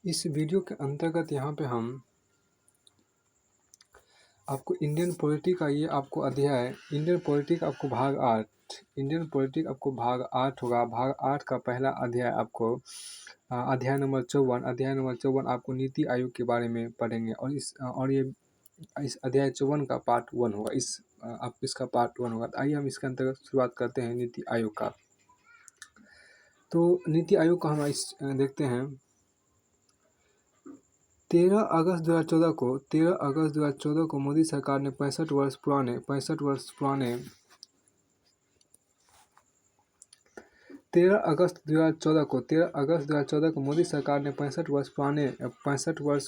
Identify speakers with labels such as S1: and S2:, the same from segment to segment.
S1: इस वीडियो के अंतर्गत यहाँ पे हम आपको इंडियन पॉलिटी का ये आपको अध्याय इंडियन पॉलिटी का आपको भाग 8 इंडियन पॉलिटी आपको भाग 8 होगा। भाग 8 का पहला अध्याय आपको अध्याय नंबर 54 आपको नीति आयोग के बारे में पढ़ेंगे और ये इस अध्याय 54 का पार्ट 1 होगा। आप इसका पार्ट 1 होगा। तो आइए हम इसके अंतर्गत शुरुआत करते हैं नीति आयोग का। तो नीति आयोग का हम देखते हैं 13 अगस्त 2014 को मोदी सरकार ने 65 वर्ष पुराने 13 अगस्त 2014 को मोदी सरकार ने 65 वर्ष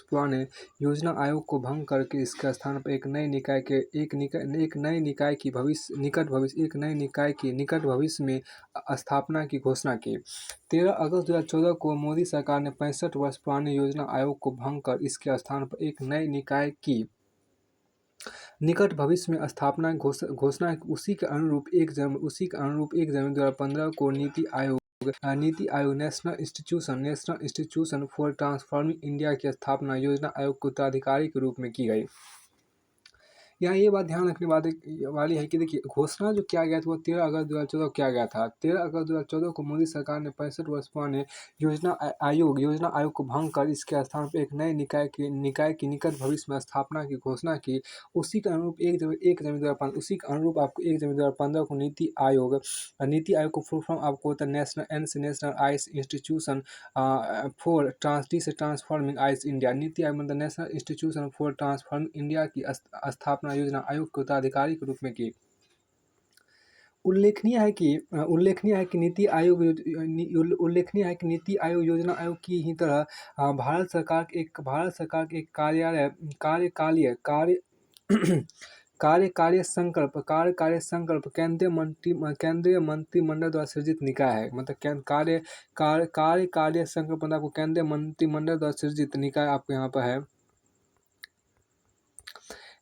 S1: पुराने योजना आयोग को भंग करके इसके स्थान पर एक नए निकाय की निकट भविष्य में स्थापना की घोषणा की। 13 अगस्त 2014 को मोदी सरकार ने 65 वर्ष पुराने योजना आयोग को भंग कर इसके स्थान पर एक नए निकाय की निकट भविष्य में स्थापना घोषणा। उसी के अनुरूप 1 जनवरी 2015 को NITI Aayog national institution for transforming India की स्थापना योजना आयोग के उत्तराधिकारी के रूप में की गई। यहाँ ये बात ध्यान रखने वाली है कि देखिए, घोषणा जो किया गया था वो 13 अगस्त 2014 को किया गया था। 13 अगस्त 2014 को मोदी सरकार ने 65 वर्ष पुराने योजना आयोग को भंग कर इसके स्थान पर एक नए निकाय की निकट भविष्य में स्थापना की घोषणा की। उसी के अनुरूप 1 जनवरी 2015 आपको 1 जनवरी 2015 को नीति आयोग को फुल फॉर्म आपको होता है national ice institution for transforming ice India. NITI Aayog मतलब national institution for transforming India की स्थापना योजना आयोग के उत्तराधिकारी के रूप में की। उल्लेखनीय है कि नीति आयोग योजना आयोग की ही तरह भारत सरकार के एक कार्यकालीय संकल्प केंद्रीय मंत्रिमंडल द्वारा सृजित निकाय है। मतलब कार्यकालीय संकल्प मतलब आपको केंद्रीय मंत्रिमंडल द्वारा सृजित निकाय आपको यहाँ पर है।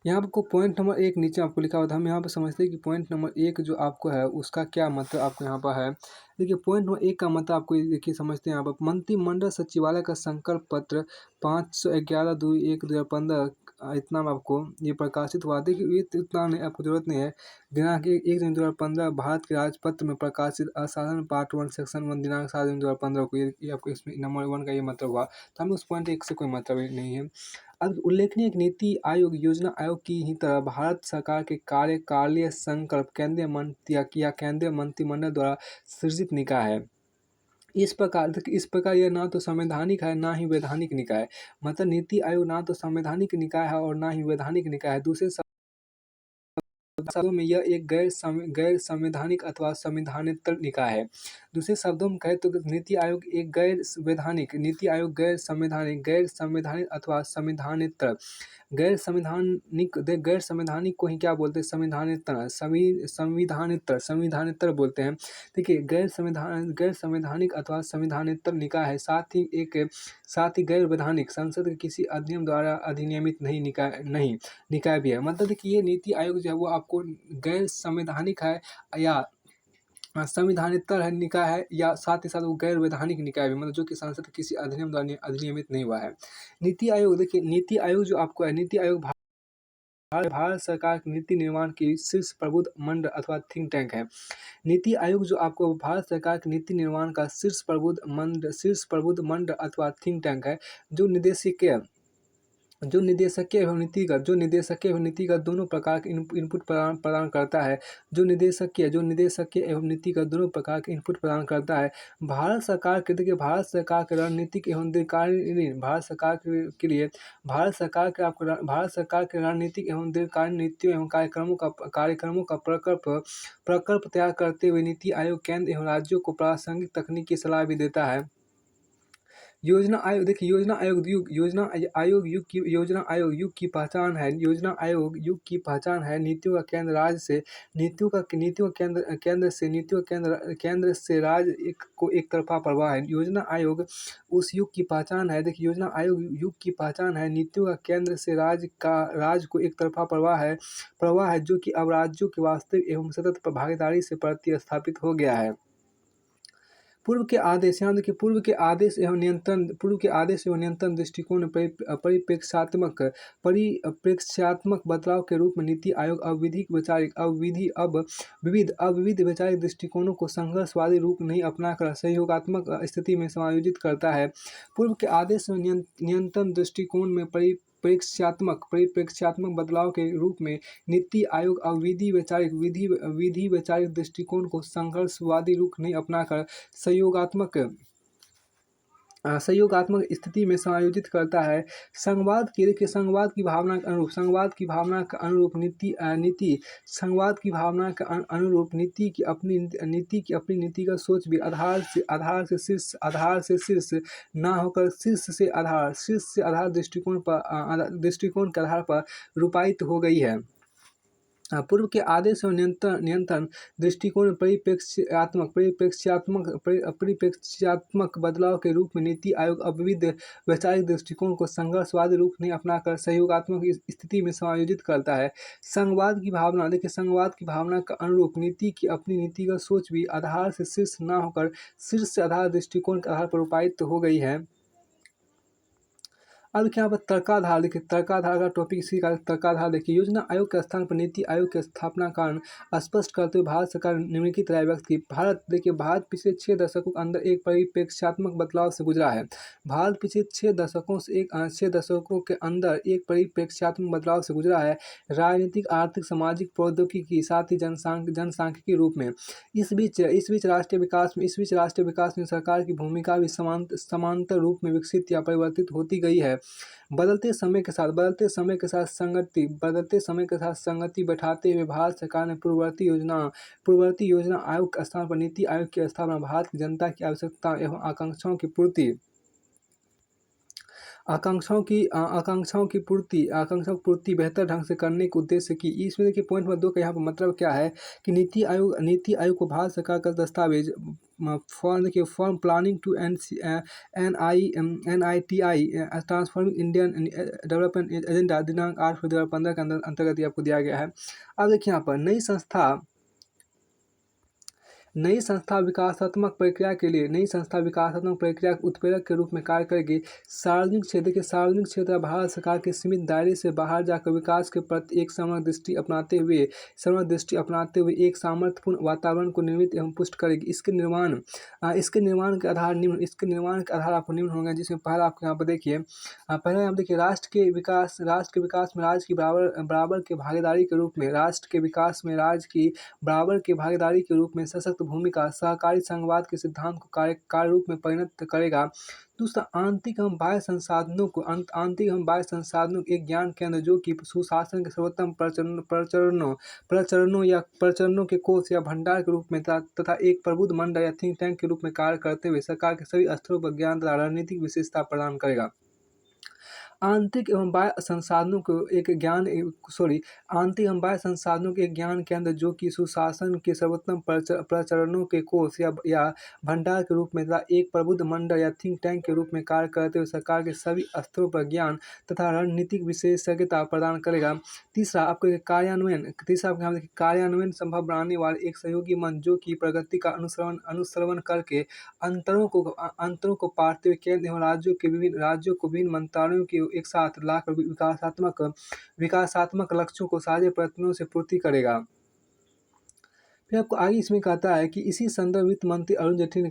S1: यहाँ आपको पॉइंट नंबर 1 नीचे आपको लिखा हुआ था। हम यहाँ पर समझते हैं कि पॉइंट नंबर 1 जो आपको है उसका क्या मतलब आपको यहाँ पर है। देखिए, पॉइंट नंबर 1 का मतलब आपको देखिए समझते हैं यहाँ पर मंत्रिमंडल सचिवालय का संकल्प पत्र 511/2/1/2015 इतना में आपको ये प्रकाशित हुआ। देखिए, इतना नहीं, आपको जरूरत नहीं है। दिनांक 1 जनवरी 2015 भारत के राजपत्र में प्रकाशित असाधारण पार्ट 1 सेक्शन 1 दिनांक 7 जनवरी 2015 को ये आपको इसमें नंबर 1 का ये मतलब हुआ। तो हमें उस पॉइंट 1 से कोई मतलब नहीं है। अब उल्लेखनीय नीति आयोग योजना आयोग की ही तरह भारत सरकार के कार्यकालीय संकल्प केंद्रीय मंत्रिमंडल द्वारा सृजित निकाय है। इस प्रकार यह ना तो संवैधानिक है ना ही वैधानिक निकाय है। मतलब नीति आयोग ना तो संवैधानिक निकाय है और ना ही वैधानिक निकाय है। दूसरे शब्दों में यह एक गैर संवैधानिक अथवा संविधानेतर निकाय है। दूसरे शब्दों में कहें तो नीति आयोग एक गैर संवैधानिक अथवा संविधानेतर गैर संवैधानिक को ही क्या बोलते हैं? संविधानेतर बोलते हैं। देखिए, गैर संवैधानिक अथवा संविधानेतर निकाय है। साथ ही गैर वैधानिक संसद के किसी अधिनियम द्वारा अधिनियमित निकाय भी है। मतलब देखिए, ये नीति आयोग जो है वो आपको गैर संवैधानिक है या संविधानेतर है निकाय है, या साथ ही साथ वो गैर वैधानिक निकाय भी, मतलब जो कि संसद के किसी अधिनियम द्वारा अधिनियमित नहीं हुआ है। नीति आयोग, देखिए नीति आयोग जो आपको है, नीति आयोग भारत सरकार के नीति निर्माण की शीर्ष प्रबुद्ध मंडल अथवा थिंक टैंक है। नीति आयोग जो आपको भारत सरकार के नीति निर्माण का शीर्ष प्रबुद्ध मंडल अथवा थिंक टैंक है, जो निदेशकीय एवं नीतिगत दोनों प्रकार के इनपुट प्रदान करता है। जो निदेशकीय एवं नीतिगत दोनों प्रकार के इनपुट प्रदान करता है। भारत सरकार के रणनीतिक एवं दीर्घकालीन भारत सरकार के रणनीतिक एवं दीर्घकालीन नीतियों एवं कार्यक्रमों का प्रकल्प तैयार करते हुए नीति आयोग केंद्र एवं राज्यों को प्रासंगिक तकनीकी सलाह भी देता है। योजना आयोग, देखिए योजना आयोग युग की पहचान है। योजना आयोग युग की पहचान है। नीतियों का केंद्र राज्य से केंद्र से राज्य को एक तरफा प्रवाह है। योजना आयोग उस युग की पहचान है। देखिए, योजना आयोग युग की पहचान है। नीतियों का केंद्र से राज्य को एक तरफा प्रवाह है, जो कि अब राज्यों की वास्तविक एवं सतत भागीदारी से प्रतिस्थापित हो गया है। पूर्व के आदेश, यहाँ देखिए पूर्व के आदेश एवं नियंत्रण दृष्टिकोण में परिप्रेक्ष्यात्मक बदलाव के रूप में नीति आयोग अब विविध वैचारिक दृष्टिकोणों को संघर्षवादी रूप नहीं अपनाकर सहयोगात्मक स्थिति में समायोजित करता है। पूर्व के आदेश एवं नियंत्रण दृष्टिकोण में परिप्रेक्ष्यात्मक बदलाव के रूप में नीति आयोग अब विधि वैचारिक दृष्टिकोण को संघर्षवादी रूप नहीं अपनाकर सहयोगात्मक स्थिति में समायोजित करता है। संघवाद की भावना के अनुरूप नीति की अपनी नीतिगत सोच भी आधार से शीर्ष ना होकर शीर्ष से आधार दृष्टिकोण के आधार पर रूपायित हो गई है। पूर्व के आदेश और नियंत्रण दृष्टिकोण परिप्रेक्ष्यात्मक बदलाव के रूप में नीति आयोग अब विविध वैचारिक दृष्टिकोण को संघर्षवादी रूप नहीं अपनाकर सहयोगात्मक स्थिति में समायोजित करता है। संघवाद की भावना का अनुरूप नीति की अपनी नीतिगत सोच भी आधार से शीर्ष न होकर शीर्ष से आधार दृष्टिकोण के आधार पर रूपायित हो गई है। अब क्या पर तर्काधार देखिए, तर्काधार का टॉपिक इसी का तर्काधार देखिए। योजना आयोग के स्थान पर नीति आयोग की स्थापना कारण स्पष्ट करते हुए भारत सरकार ने निम्नलिखित राय व्यक्त की। भारत पिछले 6 दशकों के अंदर एक परिप्रेक्ष्यात्मक बदलाव से गुजरा है। भारत पिछले 6 दशकों के अंदर एक परिप्रेक्ष्यात्मक बदलाव से गुजरा है, राजनीतिक, आर्थिक, सामाजिक, प्रौद्योगिकी साथ ही जनसांख्यिकी रूप में। इस बीच राष्ट्रीय विकास में सरकार की भूमिका भी समांतर रूप में विकसित या परिवर्तित होती गई है। बदलते समय के साथ संगति बैठाते हुए भारत सरकार ने पूर्ववर्ती योजना आयोग के स्थान पर नीति आयोग की स्थापना भारत की जनता की आवश्यकताओं एवं आकांक्षाओं की पूर्ति बेहतर ढंग से करने के उद्देश्य की। इसमें देखिए पॉइंट नंबर 2 का यहाँ पर मतलब क्या है कि नीति आयोग को भारत सरकार का दस्तावेज from planning to NITI transforming Indian development agenda दिनांक 8 फरवरी 2015 के अंतर्गत आपको दिया गया है। अब देखिए यहाँ पर नई संस्था विकासात्मक प्रक्रिया के उत्प्रेरक के रूप में कार्य करेगी। सार्वजनिक क्षेत्र या भारत सरकार के सीमित दायरे से बाहर जाकर विकास के प्रति एक समग्र दृष्टि अपनाते हुए एक सामर्थ्यपूर्ण वातावरण को निर्मित एवं पुष्ट करेगी। इसके निर्माण के आधार आपको निम्न होंगे, जिसमें पहला आपको यहाँ पर देखिए राष्ट्र के विकास में राज्य की बराबर के भागीदारी के रूप में सशक्त भूमिका सहकारी संघवाद के सिद्धांत को कार्य रूप में परिणत करेगा। दूसरा, आंतरिक एवं बाह्य संसाधनों के एक ज्ञान केंद्र जो कि सुशासन के सर्वोत्तम प्रचरणों के कोष या भंडार के रूप में तथा एक प्रबुद्ध मंडल या थिंक टैंक के रूप में कार्य करते हुए सरकार के सभी स्तरों पर ज्ञान तथा रणनीतिक विशेषता प्रदान करेगा। आंतरिक एवं बाह्य संसाधनों के एक ज्ञान केंद्र जो कि सुशासन के सर्वोत्तम प्रचरणों के कोष या भंडार के रूप में तथा एक प्रबुद्ध मंडल या थिंक टैंक के रूप में कार्य करते हुए सरकार के सभी स्तरों पर ज्ञान तथा रणनीतिक विशेषज्ञता प्रदान करेगा। तीसरा आपको कार्यान्वयन संभव बनाने वाले एक सहयोगी मंच जो कि प्रगति का अनुश्रवण करके अंतरों को पाटते हुए केंद्र एवं राज्यों को विभिन्न मंत्रालयों के एक साथ लाकर विकासात्मक लक्ष्यों को साझे प्रयत्नों से पूर्ति करेगा। फिर आपको आगे इसमें कहता है कि इसी संदर्भ वित्त मंत्री अरुण जेटली ने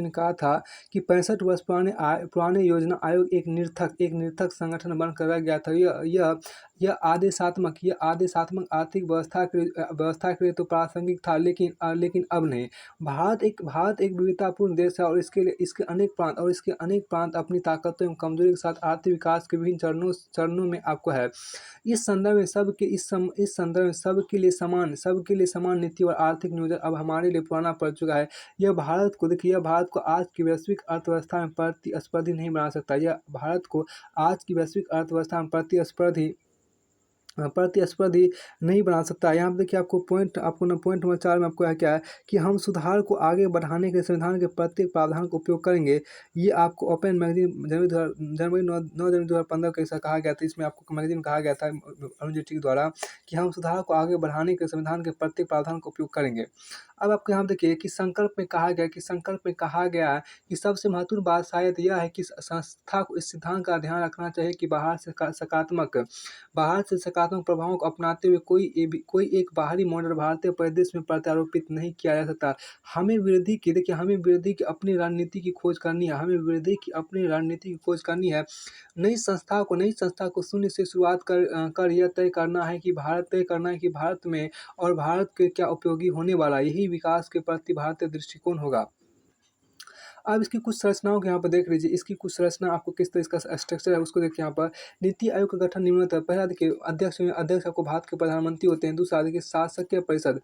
S1: कहा था कि 65 वर्ष पुराने योजना आयोग एक निरर्थक संगठन बनकर रह गया था। यह आदेशात्मक आर्थिक व्यवस्था के लिए तो प्रासंगिक था, लेकिन अब नहीं। भारत एक विविधतापूर्ण देश है और इसके अनेक प्रांत अपनी ताकतों एवं कमजोरी के साथ आर्थिक विकास के विभिन्न चरणों में आपको है। इस संदर्भ में सबके लिए समान नीति और आर्थिक नियोजन अब हमारे लिए पुराना पड़ चुका है। यह भारत को आज की वैश्विक अर्थव्यवस्था में प्रतिस्पर्धी नहीं बना सकता। प्रतिस्पर्धी नहीं बना सकता। यहाँ पे देखिए आपको पॉइंट नंबर 4 में आपको है क्या है कि हम सुधार को आगे बढ़ाने के लिए संविधान के प्रत्येक प्रावधान का उपयोग करेंगे। ये आपको ओपन मैगजीन जनवरी 9 जनवरी 2015 को ऐसा कहा गया था। इसमें आपको मैगजीन कहा गया था अरुण जेटली द्वारा कि हम सुधार को आगे बढ़ाने के लिए संविधान के प्रत्येक प्रावधान का उपयोग करेंगे। अब आपको यहाँ देखिए कि संकल्प में कहा गया है कि सबसे महत्वपूर्ण बात शायद यह है कि संस्था को इस सिद्धांत का ध्यान रखना चाहिए कि बाहर से सकारात्मक प्रभावों को अपनाते हुए कोई एक बाहरी मॉडल भारतीय परिदृश्य में प्रत्यारोपित नहीं किया जा सकता। हमें वृद्धि की अपनी रणनीति की खोज करनी है। नई संस्था को शून्य से शुरुआत कर यह तय करना है कि भारत में और भारत के क्या उपयोगी होने वाला, यही विकास के प्रति भारतीय दृष्टिकोण होगा। अब इसकी कुछ संरचनाओं को यहाँ पर देख लीजिए। इसकी कुछ संरचना आपको किस तरह इसका स्ट्रक्चर है उसको देखिए। यहाँ पर नीति आयोग का गठन निम्नलिखित है। पहला देखिए अध्यक्ष आपको भारत के प्रधानमंत्री होते हैं। दूसरा देखिए शासकीय परिषद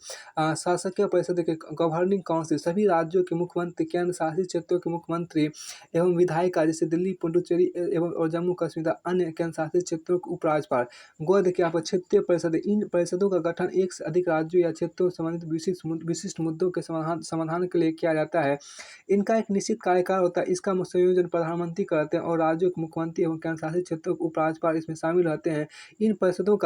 S1: देखिए गवर्निंग काउंसिल, सभी राज्यों के मुख्यमंत्री, केंद्र शासित क्षेत्रों के मुख्यमंत्री एवं विधायिका जैसे दिल्ली, पुडुचेरी एवं और जम्मू कश्मीर तथा अन्य केंद्र शासित क्षेत्रों के उपराज्यपाल। गौ देखिए यहाँ पर क्षेत्रीय परिषद, इन परिषदों का गठन एक से अधिक राज्यों या क्षेत्रों से संबंधित विशिष्ट मुद्दों के समाधान के लिए किया जाता है। इनका एक निश्चित कार्यकाल होता है। इसका संयोजन प्रधानमंत्री करते हैं और राज्यों के मुख्यमंत्री एवं केंद्र शासित क्षेत्रों के उपराज्यपाल इसमें शामिल रहते हैं। इन परिषदों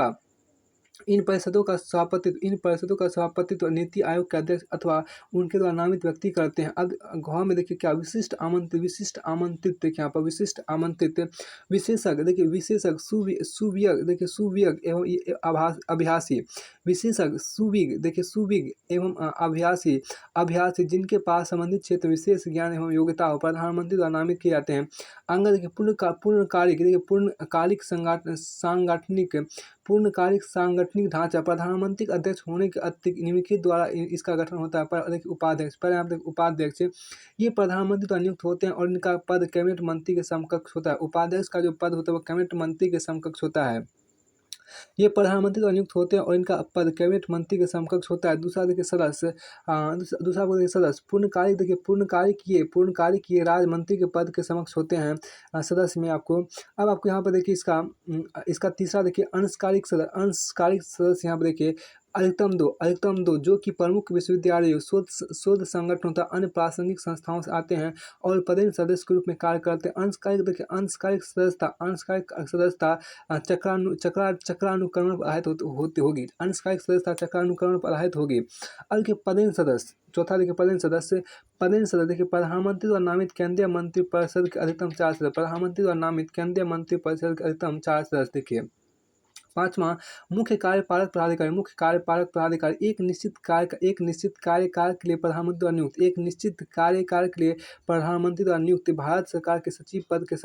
S1: का सभापतित्व नीति आयोग के अध्यक्ष अथवा उनके द्वारा नामित व्यक्ति करते हैं। अब गौ में देखिए क्या विशिष्ट आमंत्रित देखिए यहाँ पर विशिष्ट आमंत्रित विशेषज्ञ देखिए सुविज्ञ एवं अभ्यासी विशेषज्ञ सुविज्ञ एवं अभ्यासी जिनके पास संबंधित क्षेत्र विशेष ज्ञान एवं योग्यता हो, प्रधानमंत्री द्वारा नामित किए जाते हैं। अंग देखिए पूर्णकालिक सांगठनिक ढांचा, प्रधानमंत्री के अध्यक्ष होने के अतिरिक्त निम्नलिखित द्वारा इसका गठन होता है। पर देखिए उपाध्यक्ष, पहले आप देखिए उपाध्यक्ष, ये प्रधानमंत्री द्वारा नियुक्त होते हैं और इनका पद कैबिनेट मंत्री के समकक्ष होता है। उपाध्यक्ष का जो पद होता है वो कैबिनेट मंत्री के समकक्ष होता है। ये प्रधानमंत्री द्वारा नियुक्त होते हैं और इनका पद कैबिनेट मंत्री के समकक्ष होता है। दूसरा देखिए सदस्य, दूसरा को देखिए सदस्य पूर्णकालिक ये राज्य मंत्री के पद के समकक्ष होते हैं सदस्य में आपको। अब आपको यहाँ पर देखिए इसका तीसरा देखिए अंशकालिक सदस्य यहाँ पर देखिए अधिकतम दो जो कि प्रमुख विश्वविद्यालयों, शोध संगठनों तथा अन्य प्रासंगिक संस्थाओं से आते हैं और पदेन सदस्य के रूप में कार्य करते हैं। अंशकालिक सदस्यता चक्रानुक्रमण पर आधारित होगी। अंशकालिक सदस्यता चक्रानुक्रमण पर आधारित होगी। अब देखिए पदेन सदस्य, चौथा देखिए पदेन सदस्य देखिए प्रधानमंत्री द्वारा नामित केंद्रीय मंत्रिपरिषद के अधिकतम 4 सदस्य, प्रधानमंत्री द्वारा नामित केंद्रीय मंत्रिपरिषद के अधिकतम 4 सदस्य। देखिए पांचवा मुख्य कार्यपालक प्राधिकारी एक निश्चित कार्यकाल के लिए प्रधानमंत्री द्वारा नियुक्त, एक निश्चित कार्यकाल के लिए प्रधानमंत्री द्वारा नियुक्त भारत सरकार के सचिव पद के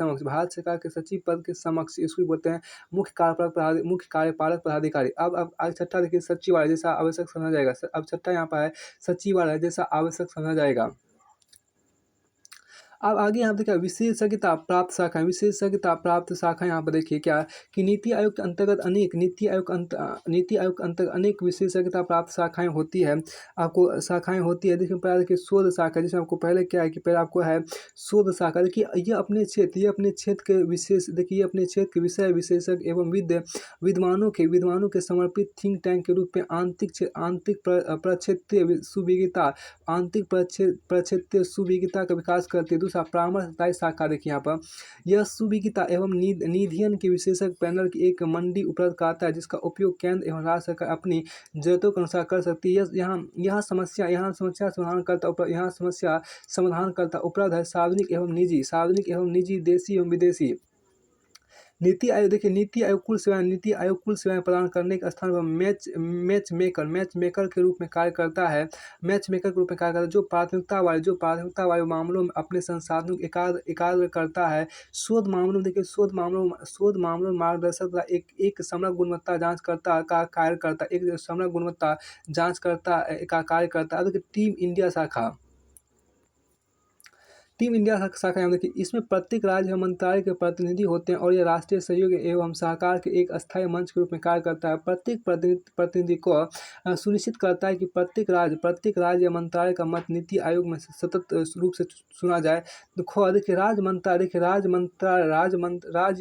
S1: समक्ष इसको बोलते हैं मुख्य कार्यपालक प्राधिकारी। अब छठा देखिए सचिवालय जैसा आवश्यक समझा जाएगा। अब छठा यहाँ पर है सचिवालय जैसा आवश्यक समझा जाएगा। अब आगे यहाँ पे क्या विशेषज्ञता प्राप्त शाखा यहाँ पर देखिए क्या कि नीति आयोग के अंतर्गत अनेक विशेषज्ञता प्राप्त शाखाएं होती है। देखिए पहले देखिए शोध शाखा, जिसमें आपको पहले क्या है कि पहले आपको है शोध शाखा। देखिए ये अपने क्षेत्र के विषय विशेषज्ञ एवं विद्वानों के समर्पित थिंक टैंक के रूप में आंतरिक प्रक्षेत्रीय सुविज्ञता का विकास करती है। दूसरा परामर्शदायी शाखा देखिए यहाँ पर यह सुविज्ञता एवं निधियन के विशेषज्ञ पैनल की एक मंडी उपलब्ध कराता है जिसका उपयोग केंद्र एवं राज्य सरकार अपनी जरूरतों के अनुसार कर सकती है। यहाँ समस्या समाधान करता उपलब्ध है सार्वजनिक एवं निजी, देशी एवं विदेशी। नीति आयोग कुल सेवाएं प्रदान करने के स्थान पर मैच मेकर के रूप में कार्य करता है। जो प्राथमिकता वाले मामलों में अपने संसाधनों को एकाग्र करता है। शोध मामलों में मार्गदर्शक का एक समग्र गुणवत्ता जांच करता का कार्य करता है। अब टीम इंडिया शाखा टीम इंडिया शाखा यहाँ देखिए, इसमें प्रत्येक राज्य एवं मंत्रालय के प्रतिनिधि होते हैं और यह राष्ट्रीय सहयोग एवं सहकार के एक अस्थायी मंच के रूप में कार्य करता है। प्रत्येक प्रतिनिधि को सुनिश्चित करता है कि प्रत्येक राज्य या मंत्रालय का मत नीति आयोग में सतत रूप से सुना जाए। तो देखिए, राज्य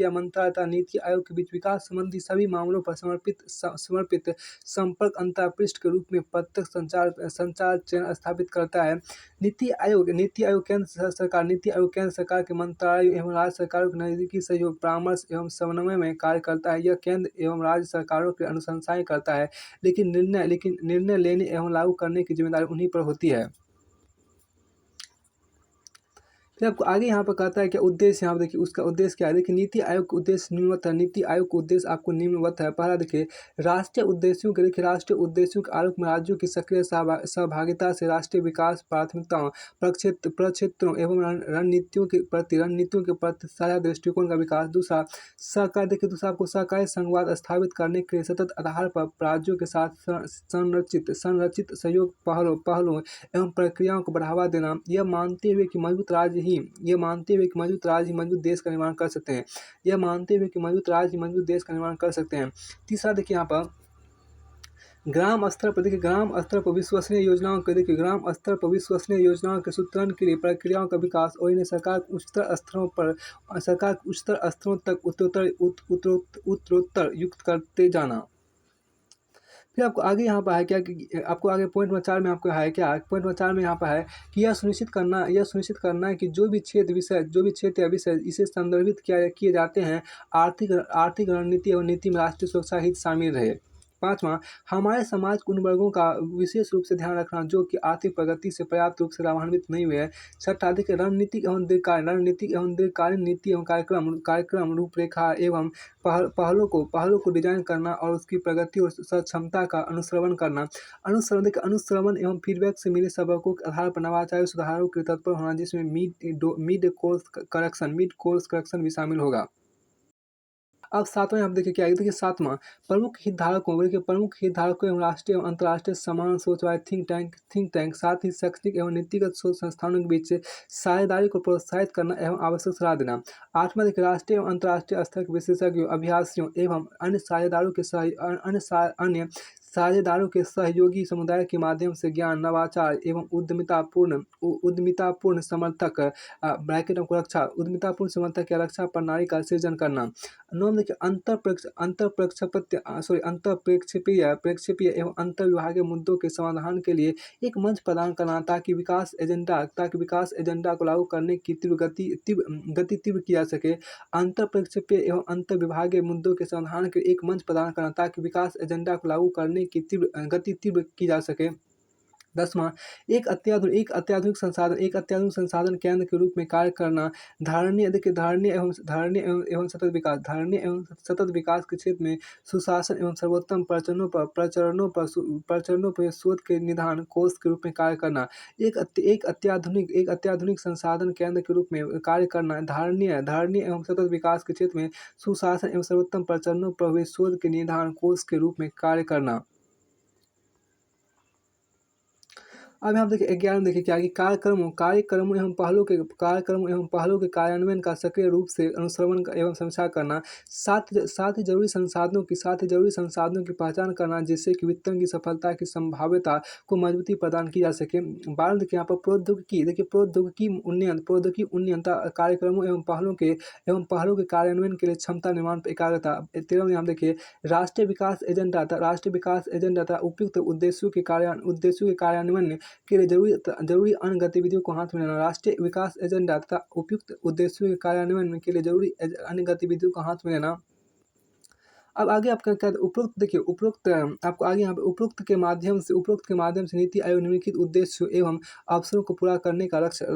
S1: या मंत्रालय तथा नीति आयोग के बीच विकास संबंधी सभी मामलों पर समर्पित संपर्क अंतर्पृष्ठ के रूप में प्रत्यक्ष संचार चैनल स्थापित करता है। नीति आयोग केंद्र सरकार के मंत्रालयों एवं राज्य सरकारों के नजदीकी सहयोग, परामर्श एवं समन्वय में कार्य करता है। यह केंद्र एवं राज्य सरकारों की अनुशंसाएं करता है, लेकिन निर्णय लेने एवं लागू करने की जिम्मेदारी उन्हीं पर होती है। फिर आपको आगे यहाँ पर कहता है कि उद्देश्य, यहाँ पर देखिए उसका उद्देश्य क्या है। देखिए, नीति आयोग का उद्देश्य निम्नवत है। नीति आयोग का उद्देश्य आपको निम्नवत है। पहला देखिए, राष्ट्रीय उद्देश्यों के आलोक में राज्यों की सक्रिय सहभागिता से राष्ट्रीय विकास प्राथमिकताओं, प्रक्षेत्रों एवं रणनीतियों के प्रति साझा दृष्टिकोण का विकास। दूसरा आपको सहकारी संघवाद स्थापित करने के लिए सतत आधार पर राज्यों के साथ संरचित सहयोग पहलों एवं प्रक्रियाओं को बढ़ावा देना। यह मानते हुए कि मजबूत राज्य ही मजबूत देश का निर्माण कर सकते हैं। तीसरा देखिए, यहाँ पर ग्राम स्तर पर विश्वसनीय योजनाओं के सूत्रण के लिए प्रक्रियाओं का विकास और इन्हें सरकार के उच्चतर स्तरों तक उत्तरोत्तर युक्त करते जाना। फिर आपको आगे यहाँ पर है क्या कि आपको आगे पॉइंट नंबर 4 में आपको है क्या, पॉइंट नंबर 4 में यहाँ पर है कि यह सुनिश्चित करना है कि जो भी क्षेत्र या विषय इसे संदर्भित किए जाते हैं, आर्थिक रणनीति एवं नीति में राष्ट्रीय सुरक्षा हित शामिल रहे। 5वां, हमारे समाज के उन वर्गों का विशेष रूप से ध्यान रखना जो कि आर्थिक प्रगति से पर्याप्त रूप से लाभान्वित नहीं हुए हैं। 6वां, देखिए, रणनीतिक एवं दीर्घकालीन नीति एवं कार्यक्रम रूपरेखा एवं पहलों को डिजाइन करना और उसकी प्रगति और सक्षमता का अनुश्रवण करना। अनुश्रवण एवं फीडबैक से मिले सबकों के आधार पर नवाचारी सुधारों के लिए तत्पर होना, जिसमें मिड कोर्स करेक्शन भी शामिल होगा। अब 7वां यहाँ पे देखिए क्या है। देखिए, 7वां, प्रमुख हितधारकों एवं राष्ट्रीय एवं अंतर्राष्ट्रीय समान सोच वाले थिंक टैंक साथ ही शैक्षणिक एवं नीतिगत शोध संस्थानों के बीच साझेदारी को प्रोत्साहित करना एवं आवश्यक सलाह देना। 8वां, देखिए, राष्ट्रीय एवं अंतर्राष्ट्रीय स्तर के विशेषज्ञों, अभ्यासियों एवं अन्य साझेदारों के सहयोगी समुदाय के माध्यम से ज्ञान, नवाचार एवं उद्यमितापूर्ण समर्थक या रक्षा प्रणाली का सृजन करना। 9वां, देखिए, प्रेक्षेपीय एवं अंतर विभागीय मुद्दों के समाधान के लिए एक मंच प्रदान करना ताकि विकास एजेंडा को लागू करने की गति तीव्र की जा सके। अंतर प्रेक्षेपीय एवं अंतर विभागीय मुद्दों के समाधान के लिए एक मंच प्रदान करना ताकि विकास एजेंडा को लागू करने की गति तीव्र की जा सके। 10वां, एक अत्याधुनिक संसाधन केंद्र के रूप में कार्य करना। धारणीय एवं सतत विकास के क्षेत्र में सुशासन एवं सर्वोत्तम प्रचरणों पर शोध के निदान कोष के रूप में कार्य करना। एक अत्याधुनिक संसाधन केंद्र के रूप में कार्य करना। धारणीय एवं सतत विकास के क्षेत्र में सुशासन एवं सर्वोत्तम प्रचरणों पर शोध के निदान कोष के रूप में कार्य करना। अब यहाँ देखिए 11 देखिए क्या कि कार्यक्रमों एवं पहलों के कार्यान्वयन का सक्रिय रूप से अनुश्रवण एवं समीक्षा करना। साथ ही जरूरी संसाधनों की पहचान करना जिससे कि वितरण की सफलता की संभाव्यता को मजबूती प्रदान की जा सके। 12 देखिए यहाँ पर प्रौद्योगिकी उन्नयन कार्यक्रमों एवं पहलों के कार्यान्वयन के लिए क्षमता निर्माण पर एकाग्रता। 13 यहाँ देखिए राष्ट्रीय विकास एजेंडा तथा उपयुक्त उद्देश्यों के कार्यान्वयन के लिए जरूरी अन्य गतिविधियों को हाथ में लेना। राष्ट्रीय विकास एजेंडा तथा उपयुक्त उद्देश्यों के कार्यान्वयन के लिए जरूरी अन्य गतिविधियों को हाथ में लेना। अब आगे आपका क्या आपको आगे यहाँ पे उपरोक्त के माध्यम से नीति आयोग निम्नलिखित उद्देश्यों एवं अवसरों को पूरा करने का लक्ष्य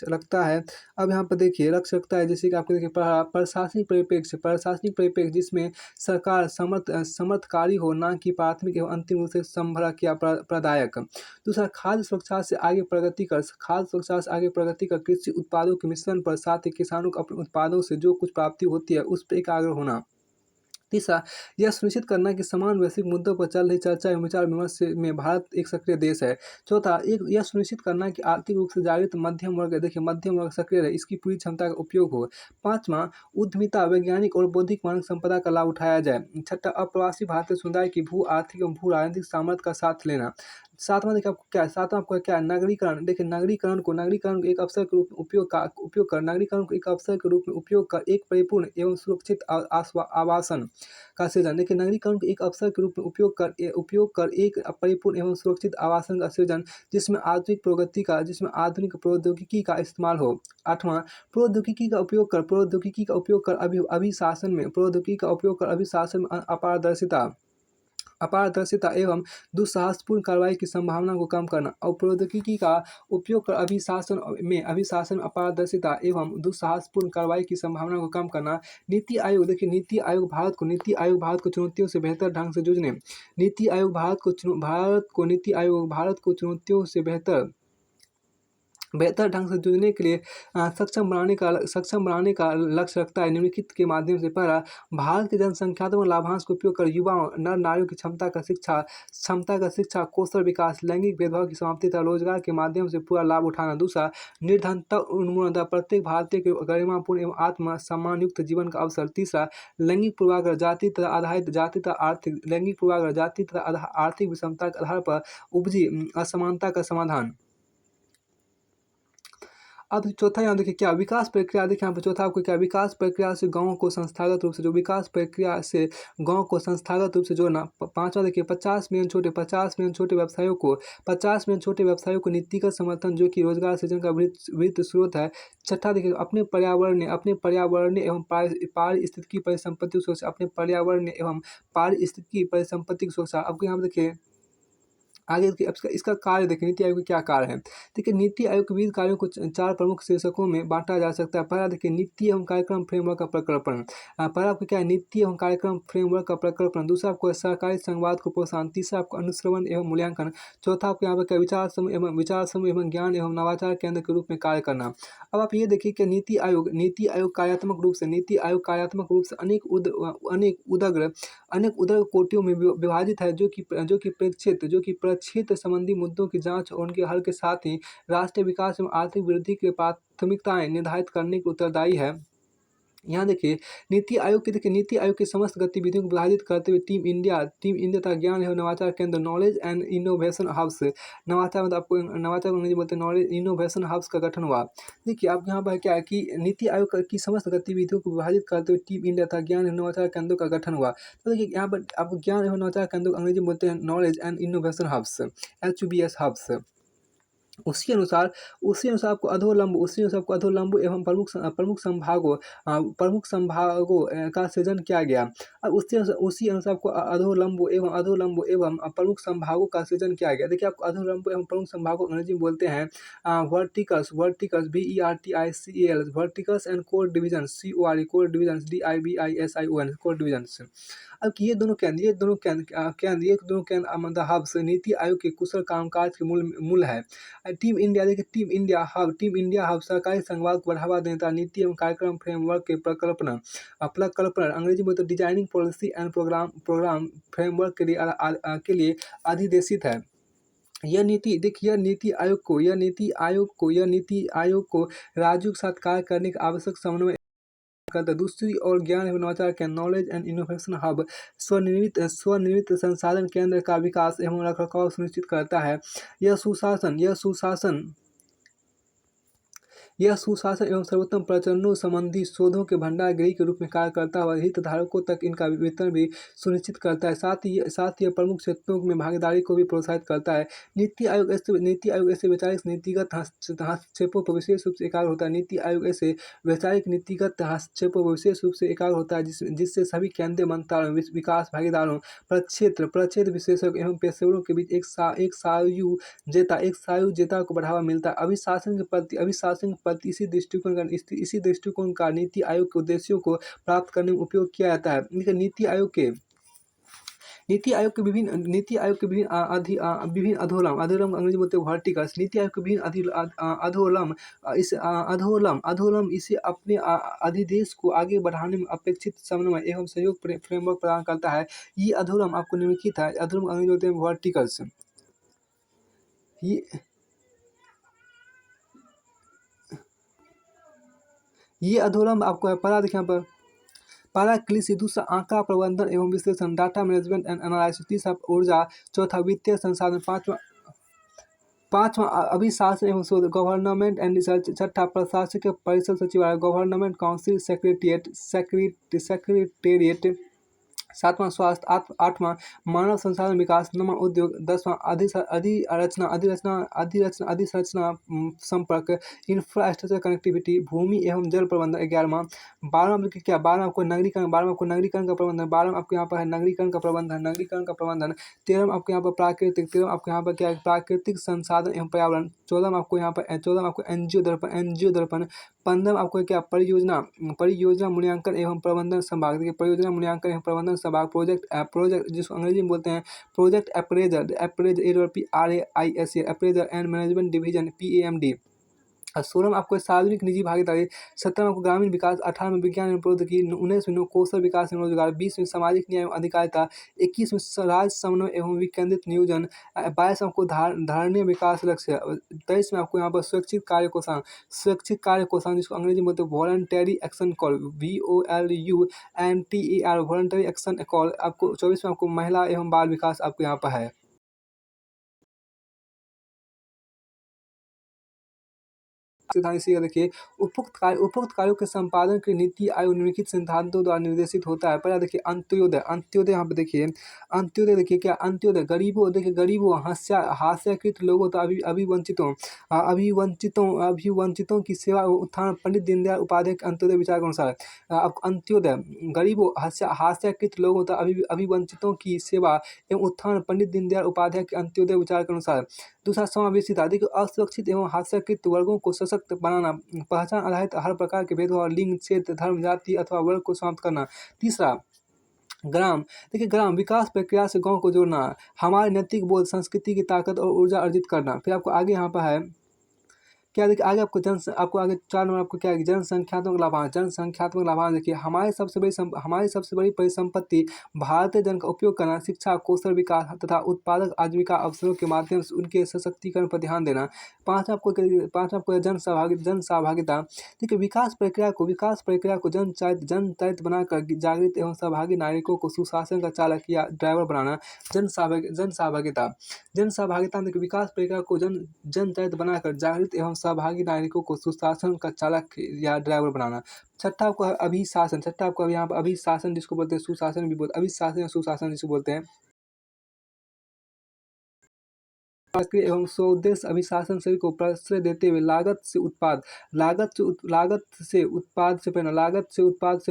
S1: रखता है। अब यहाँ पर देखिए लक्ष्य रखता है, जैसे कि आपको देखिए प्रशासनिक परिप्रेक्ष्य जिसमें सरकार समर्थकारी हो, ना कि प्राथमिक एवं अंतिम रूप से संभरक या प्रदायक। दूसरा, खाद्य सुरक्षा से आगे प्रगति कर कृषि उत्पादों के मिश्रण पर साथ ही किसानों को अपने उत्पादों से जो कुछ प्राप्ति होती है उस पर एकाग्र होना। तीसरा, यह सुनिश्चित करना कि समान वैश्विक मुद्दों पर चल रही चर्चा एवं विचार विमर्श में भारत एक सक्रिय देश है। चौथा, एक यह सुनिश्चित करना कि आर्थिक रूप से जागृत मध्यम वर्ग, देखिए मध्यम वर्ग सक्रिय रहे, इसकी पूरी क्षमता का उपयोग हो। पाँचवां, उद्यमिता, वैज्ञानिक और बौद्धिक मानव संपदा का लाभ उठाया जाए। छठा, अप्रवासी भारतीय समुदाय की भू आर्थिक एवं भू राजनीतिक सामर्थ्य का साथ लेना। सातवां, देखिए आपको क्या है, सातवां आपको क्या है, नगरीकरण। देखिए नगरीकरण को एक अवसर के रूप में उपयोग कर नगरीकरण को एक अवसर के रूप में उपयोग कर एक परिपूर्ण एवं सुरक्षित आवासन का सृजन। देखिए नगरीकरण को एक अवसर के रूप में उपयोग कर एक परिपूर्ण एवं सुरक्षित आवासन का सृजन, जिसमें आधुनिक प्रौद्योगिकी का इस्तेमाल हो। आठवां, प्रौद्योगिकी का उपयोग कर अभिशासन में अपारदर्शिता एवं दुस्साहसपूर्ण कार्रवाई की संभावना को कम करना। और प्रौद्योगिकी का उपयोग कर अभिशासन में अपारदर्शिता एवं दुस्साहसपूर्ण कार्रवाई की संभावना को कम करना। नीति आयोग, देखिए नीति आयोग भारत को चुनौतियों से बेहतर ढंग से जूझने नीति आयोग भारत को चुनौतियों से बेहतर ढंग से जूझने के लिए सक्षम बनाने का लक्ष्य रखता है। निम्नलिखित के माध्यम से: पहला, भारत के जनसंख्यात्मक लाभांश का उपयोग कर युवाओं, नर नारियों की क्षमता का शिक्षा, कौशल विकास, लैंगिक भेदभाव की समाप्ति तथा रोजगार के माध्यम से पूरा लाभ उठाना। दूसरा, निर्धनता उन्मूलन तथा प्रत्येक भारतीय के गरिमापूर्ण एवं आत्म सम्मान युक्त जीवन का अवसर। तीसरा, लैंगिक पूर्वाग्रह, जाति तथा आर्थिक विषमता के आधार पर उपजी असमानता का समाधान। अब चौथा यहाँ देखिए क्या विकास प्रक्रिया, देखिए यहाँ पर चौथा आपको क्या विकास प्रक्रिया से गाँव को संस्थागत रूप से जोड़ना। पांचवा देखिए 50 मिलियन छोटे व्यवसायों को नीतिगत समर्थन, जो कि रोजगार सृजन का वित्त स्रोत है। छठा देखिए अपने पर्यावरणीय एवं पारिस्थितिकी परिसंपत्ति की सुरक्षा। आपको यहाँ पर देखिए आगे देखिए अब इसका कार्य देखिए, नीति आयोग के क्या कार्य हैं। देखिए नीति आयोग के विविध कार्यों को चार प्रमुख शीर्षकों में बांटा जा सकता है। पहला देखिए नीति एवं कार्यक्रम फ्रेमवर्क का प्रकल्पन। पहला आपको क्या है, नीति एवं कार्यक्रम फ्रेमवर्क का प्रकल्पन। दूसरा आपको सहकारी संवाद को प्रोत्साहन। तीसरा आपको अनुश्रवण एवं मूल्यांकन। चौथा आपको यहाँ पर क्या विचार समूह एवं ज्ञान एवं नवाचार केंद्र के रूप में कार्य करना। अब आप ये देखिए कि नीति आयोग कार्यात्मक रूप से अनेक उदर कोटियों में विभाजित है, जो कि प्रक्षेत्र संबंधी मुद्दों की जांच और उनके हल के साथ ही राष्ट्रीय विकास एवं आर्थिक वृद्धि की प्राथमिकताएं निर्धारित करने के उत्तरदायी है। यहाँ देखिए नीति आयोग की समस्त गतिविधियों को विभाजित करते हुए टीम इंडिया तथा ज्ञान एवं नवाचार केंद्र, नॉलेज एंड इनोवेशन हब्स, नवाचार मतलब आपको नवाचार को अंग्रेजी बोलते हैं नॉलेज इनोवेशन हब्स का गठन हुआ। देखिए आप यहाँ पर क्या है कि नीति आयोग की समस्त गतिविधियों को विभाजित करते हुए टीम इंडिया तथा ज्ञान एवं नवाचार केंद्रों का गठन हुआ। तो देखिए यहाँ पर आपको ज्ञान एवं नवाचार केंद्र अंग्रेजी में बोलते हैं knowledge and innovation hubs, HUBS hubs. उसी अनुसार आपको अधोलंब एवं प्रमुख संभागों का सृजन किया गया। अब उसी अनुसार आपको अधोलंब एवं प्रमुख संभागों का सृजन किया गया। देखिए आपको अधोलंब एवं प्रमुख संभागों अंग्रेजी में बोलते हैं verticals, VERTICALS, verticals and core division, CORE, core division, DIVISION, core division. अब ये दोनों केंद्र मतलब हब्स नीति आयोग के कुशल कामकाज के मूल है। टीम इंडिया हब सरकारी संवाद को बढ़ावा देने तथा नीति एवं कार्यक्रम फ्रेमवर्क के प्रकल्पना अंग्रेजी में तो designing policy and programme framework के लिए अधिदेशित है। यह नीति आयोग को राज्यों के साथ कार्य करने का आवश्यक समन्वय करता है। दूसरी ओर ज्ञान एवं नवाचार के नॉलेज एंड इनोवेशन हब स्वनिर्मित संसाधन केंद्र का विकास एवं रखरखाव सुनिश्चित करता है। यह सुशासन एवं सर्वोत्तम प्रचरणों संबंधी शोधों के भंडार गृह के रूप में कार्य करता हुआ हितधारकों तक इनका वितरण भी सुनिश्चित करता है। साथ ही यह प्रमुख क्षेत्रों में भागीदारी को भी प्रोत्साहित करता है। नीति आयोग ऐसे वैचारिक नीतिगत हस्तक्षेपों पर विशेष रूप से एकाग्र होता है। जिससे सभी केंद्रीय मंत्रालयों, विकास भागीदारों, प्रक्षेत्र विशेषज्ञों एवं पेशेवरों के बीच एक सायुज्यता को बढ़ावा मिलता है। अभिशासन के प्रति इसी दृष्टिकोण का नीति आयोग के उद्देश्यों को प्राप्त करने में उपयोग किया जाता है। नीति आयोग विभिन्न अधोलम, अधोलम अंग्रेजी में बोलते हैं वर्टिकल्स। नीति आयोग के विभिन्न अधोलम, अधोलम इसे अपने अधिदेश को आगे बढ़ाने में अपेक्षित समन्वय एवं सहयोग फ्रेमवर्क प्रदान करता है। ये अधोलम आपको निम्नलिखित है। अधोलम अंग्रेजी में बोलते हैं वर्टिकल्स। ये अधोलंब आपको है। पहला देखिए यहाँ पर, पहला कृषि, दूसरा आंकड़ा प्रबंधन एवं विश्लेषण, डाटा मैनेजमेंट एंड एनालिसिस, तीसरा ऊर्जा, चौथा वित्तीय संसाधन, पांचवा अभिशासन एवं शोध, गवर्नमेंट एंड रिसर्च, छठा प्रशासकीय परिषद सचिवालय, गवर्नमेंट काउंसिल सेक्रेटेरिएट, सातवां स्वास्थ्य, आठवां मानव संसाधन विकास, नौवां उद्योग, दसवां अधिरचना संपर्क, इंफ्रास्ट्रक्चर कनेक्टिविटी, भूमि एवं जल प्रबंधन, 11वां। 12वां में क्या, 12वां आपको नगरीकरण, 12वां आपको नगरीकरण का प्रबंधन, 12वां आपको यहाँ पर है नगरीकरण का प्रबंधन। 13वां आपको यहाँ पर प्राकृतिक, 13वां आपको यहाँ पर क्या है प्राकृतिक संसाधन एवं पर्यावरण। 14वां आपको यहाँ पर 14वां आपको एनजीओ दर्पण। 15वां आपको क्या परियोजना मूल्यांकन एवं प्रबंधन संभाग। देखिए परियोजना मूल्यांकन एवं प्रबंधन संभाग, प्रोजेक्ट जिसको अंग्रेजी में बोलते हैं project appraisal, appraisal and management division, PAMD। 16वां आपको सार्वजनिक निजी भागीदारी। 17वां आपको ग्रामीण विकास। 18वें विज्ञान एवं प्रौद्योगिकी। 19वें कौशल विकास एवं रोजगार। 20वें सामाजिक न्याय एवं अधिकारिता। 21वें राज्य समन्वय एवं विकेंद्रित नियोजन। 22वें आपको धारणीय विकास लक्ष्य। 23वें आपको यहाँ पर स्वैच्छिक कार्य कोषांग जिसको अंग्रेजी में बोलते हैं voluntary action call, VOLUNTER, voluntary action call. आपको 24वें आपको महिला एवं बाल विकास आपको यहाँ पर है। देखिए उपयुक्त कार्यों के संपादन के नीति आयोग निम्नलिखित सिद्धांतों द्वारा निर्देशित होता है। पहला देखिए अंत्योदय यहाँ पे देखिए अंत्योदय, देखिए क्या अंत्योदय, गरीबों हास्याकृत लोगों तो अभिवंचितों की सेवा व उत्थान, पंडित दीनदयाल उपाध्याय के अंत्योदय विचार के अनुसार। अंत्योदय गरीबों हास्याकृत लोगों तथा अभिवंचितों की सेवा एवं उत्थान, पंडित दीनदयाल उपाध्याय के अंत्योदय विचार के अनुसार। दूसरा समावेशिता, देखिए असुरक्षित एवं हास्याकृत वर्गों को सशक्त बनाना, पहचान आधारित हर प्रकार के भेदभाव, लिंग, क्षेत्र, धर्म, जाति अथवा वर्ग को समाप्त करना। तीसरा ग्राम, देखिए ग्राम विकास प्रक्रिया से गांव को जोड़ना, हमारे नैतिक बोध, संस्कृति की ताकत और ऊर्जा अर्जित करना। फिर आपको आगे यहाँ पर है क्या, देखिए आगे आपको आगे 4 नंबर आपको क्या है जनसंख्यात्मक लाभांश। देखिए हमारी सबसे बड़ी परिसंपत्ति भारतीय जन का उपयोग करना, शिक्षा, कौशल विकास तथा उत्पादक आजीविका अवसरों के माध्यम से उनके सशक्तिकरण पर ध्यान देना। पाँचवा आपको जन सहभागिता। देखिए विकास प्रक्रिया को जन बनाकर जागृत एवं सहभागी नागरिकों को सुशासन का चालक या ड्राइवर बनाना। जन सहभागिता देखिए विकास प्रक्रिया को जन बनाकर जागृत एवं सहभागी नागरिकों को सुशासन का चालक या ड्राइवर बनाना। छठा आपको अभिशासन, यहाँ पर अभिशासन जिसको बोलते हैं सुशासन भी बोलते, अभिशासन या सुशासन जिसको बोलते हैं। एवं स्वउद्देश्य अभिशासन सभी को प्रश्रय देते हुए लागत से उत्पाद से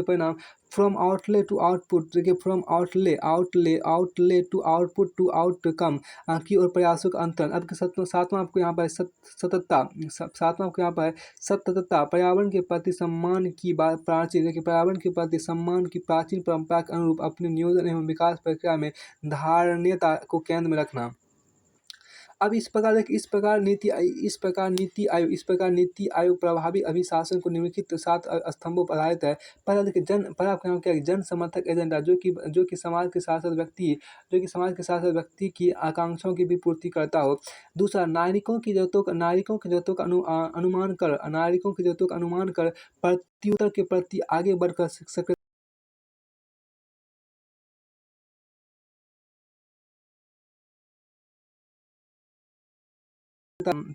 S1: परिणाम, फ्रॉम आउटले टू आउटपुट। देखिए from outlay to output to outcome की और प्रयासों का अंतर। अब सातवां आपको यहाँ पर सततता, पर्यावरण के प्रति सम्मान की प्राचीन। देखिए पर्यावरण के प्रति सम्मान की प्राचीन परंपरा के अनुरूप अपने नियोजन एवं विकास प्रक्रिया में धारणीयता को केंद्र में रखना। अब इस प्रकार नीति आयोग प्रभावी अभिशासन को निम्नलिखित 7 स्तंभों पर आधारित है। पहला देखिए पहला आपका नाम क्या है, जन समर्थक एजेंडा, जो कि समाज के साथ साथ व्यक्ति की आकांक्षाओं की भी पूर्ति करता हो। दूसरा नागरिकों की जरूरतों का अनुमान कर प्रत्युत्तर के प्रति आगे बढ़कर सक्रिय।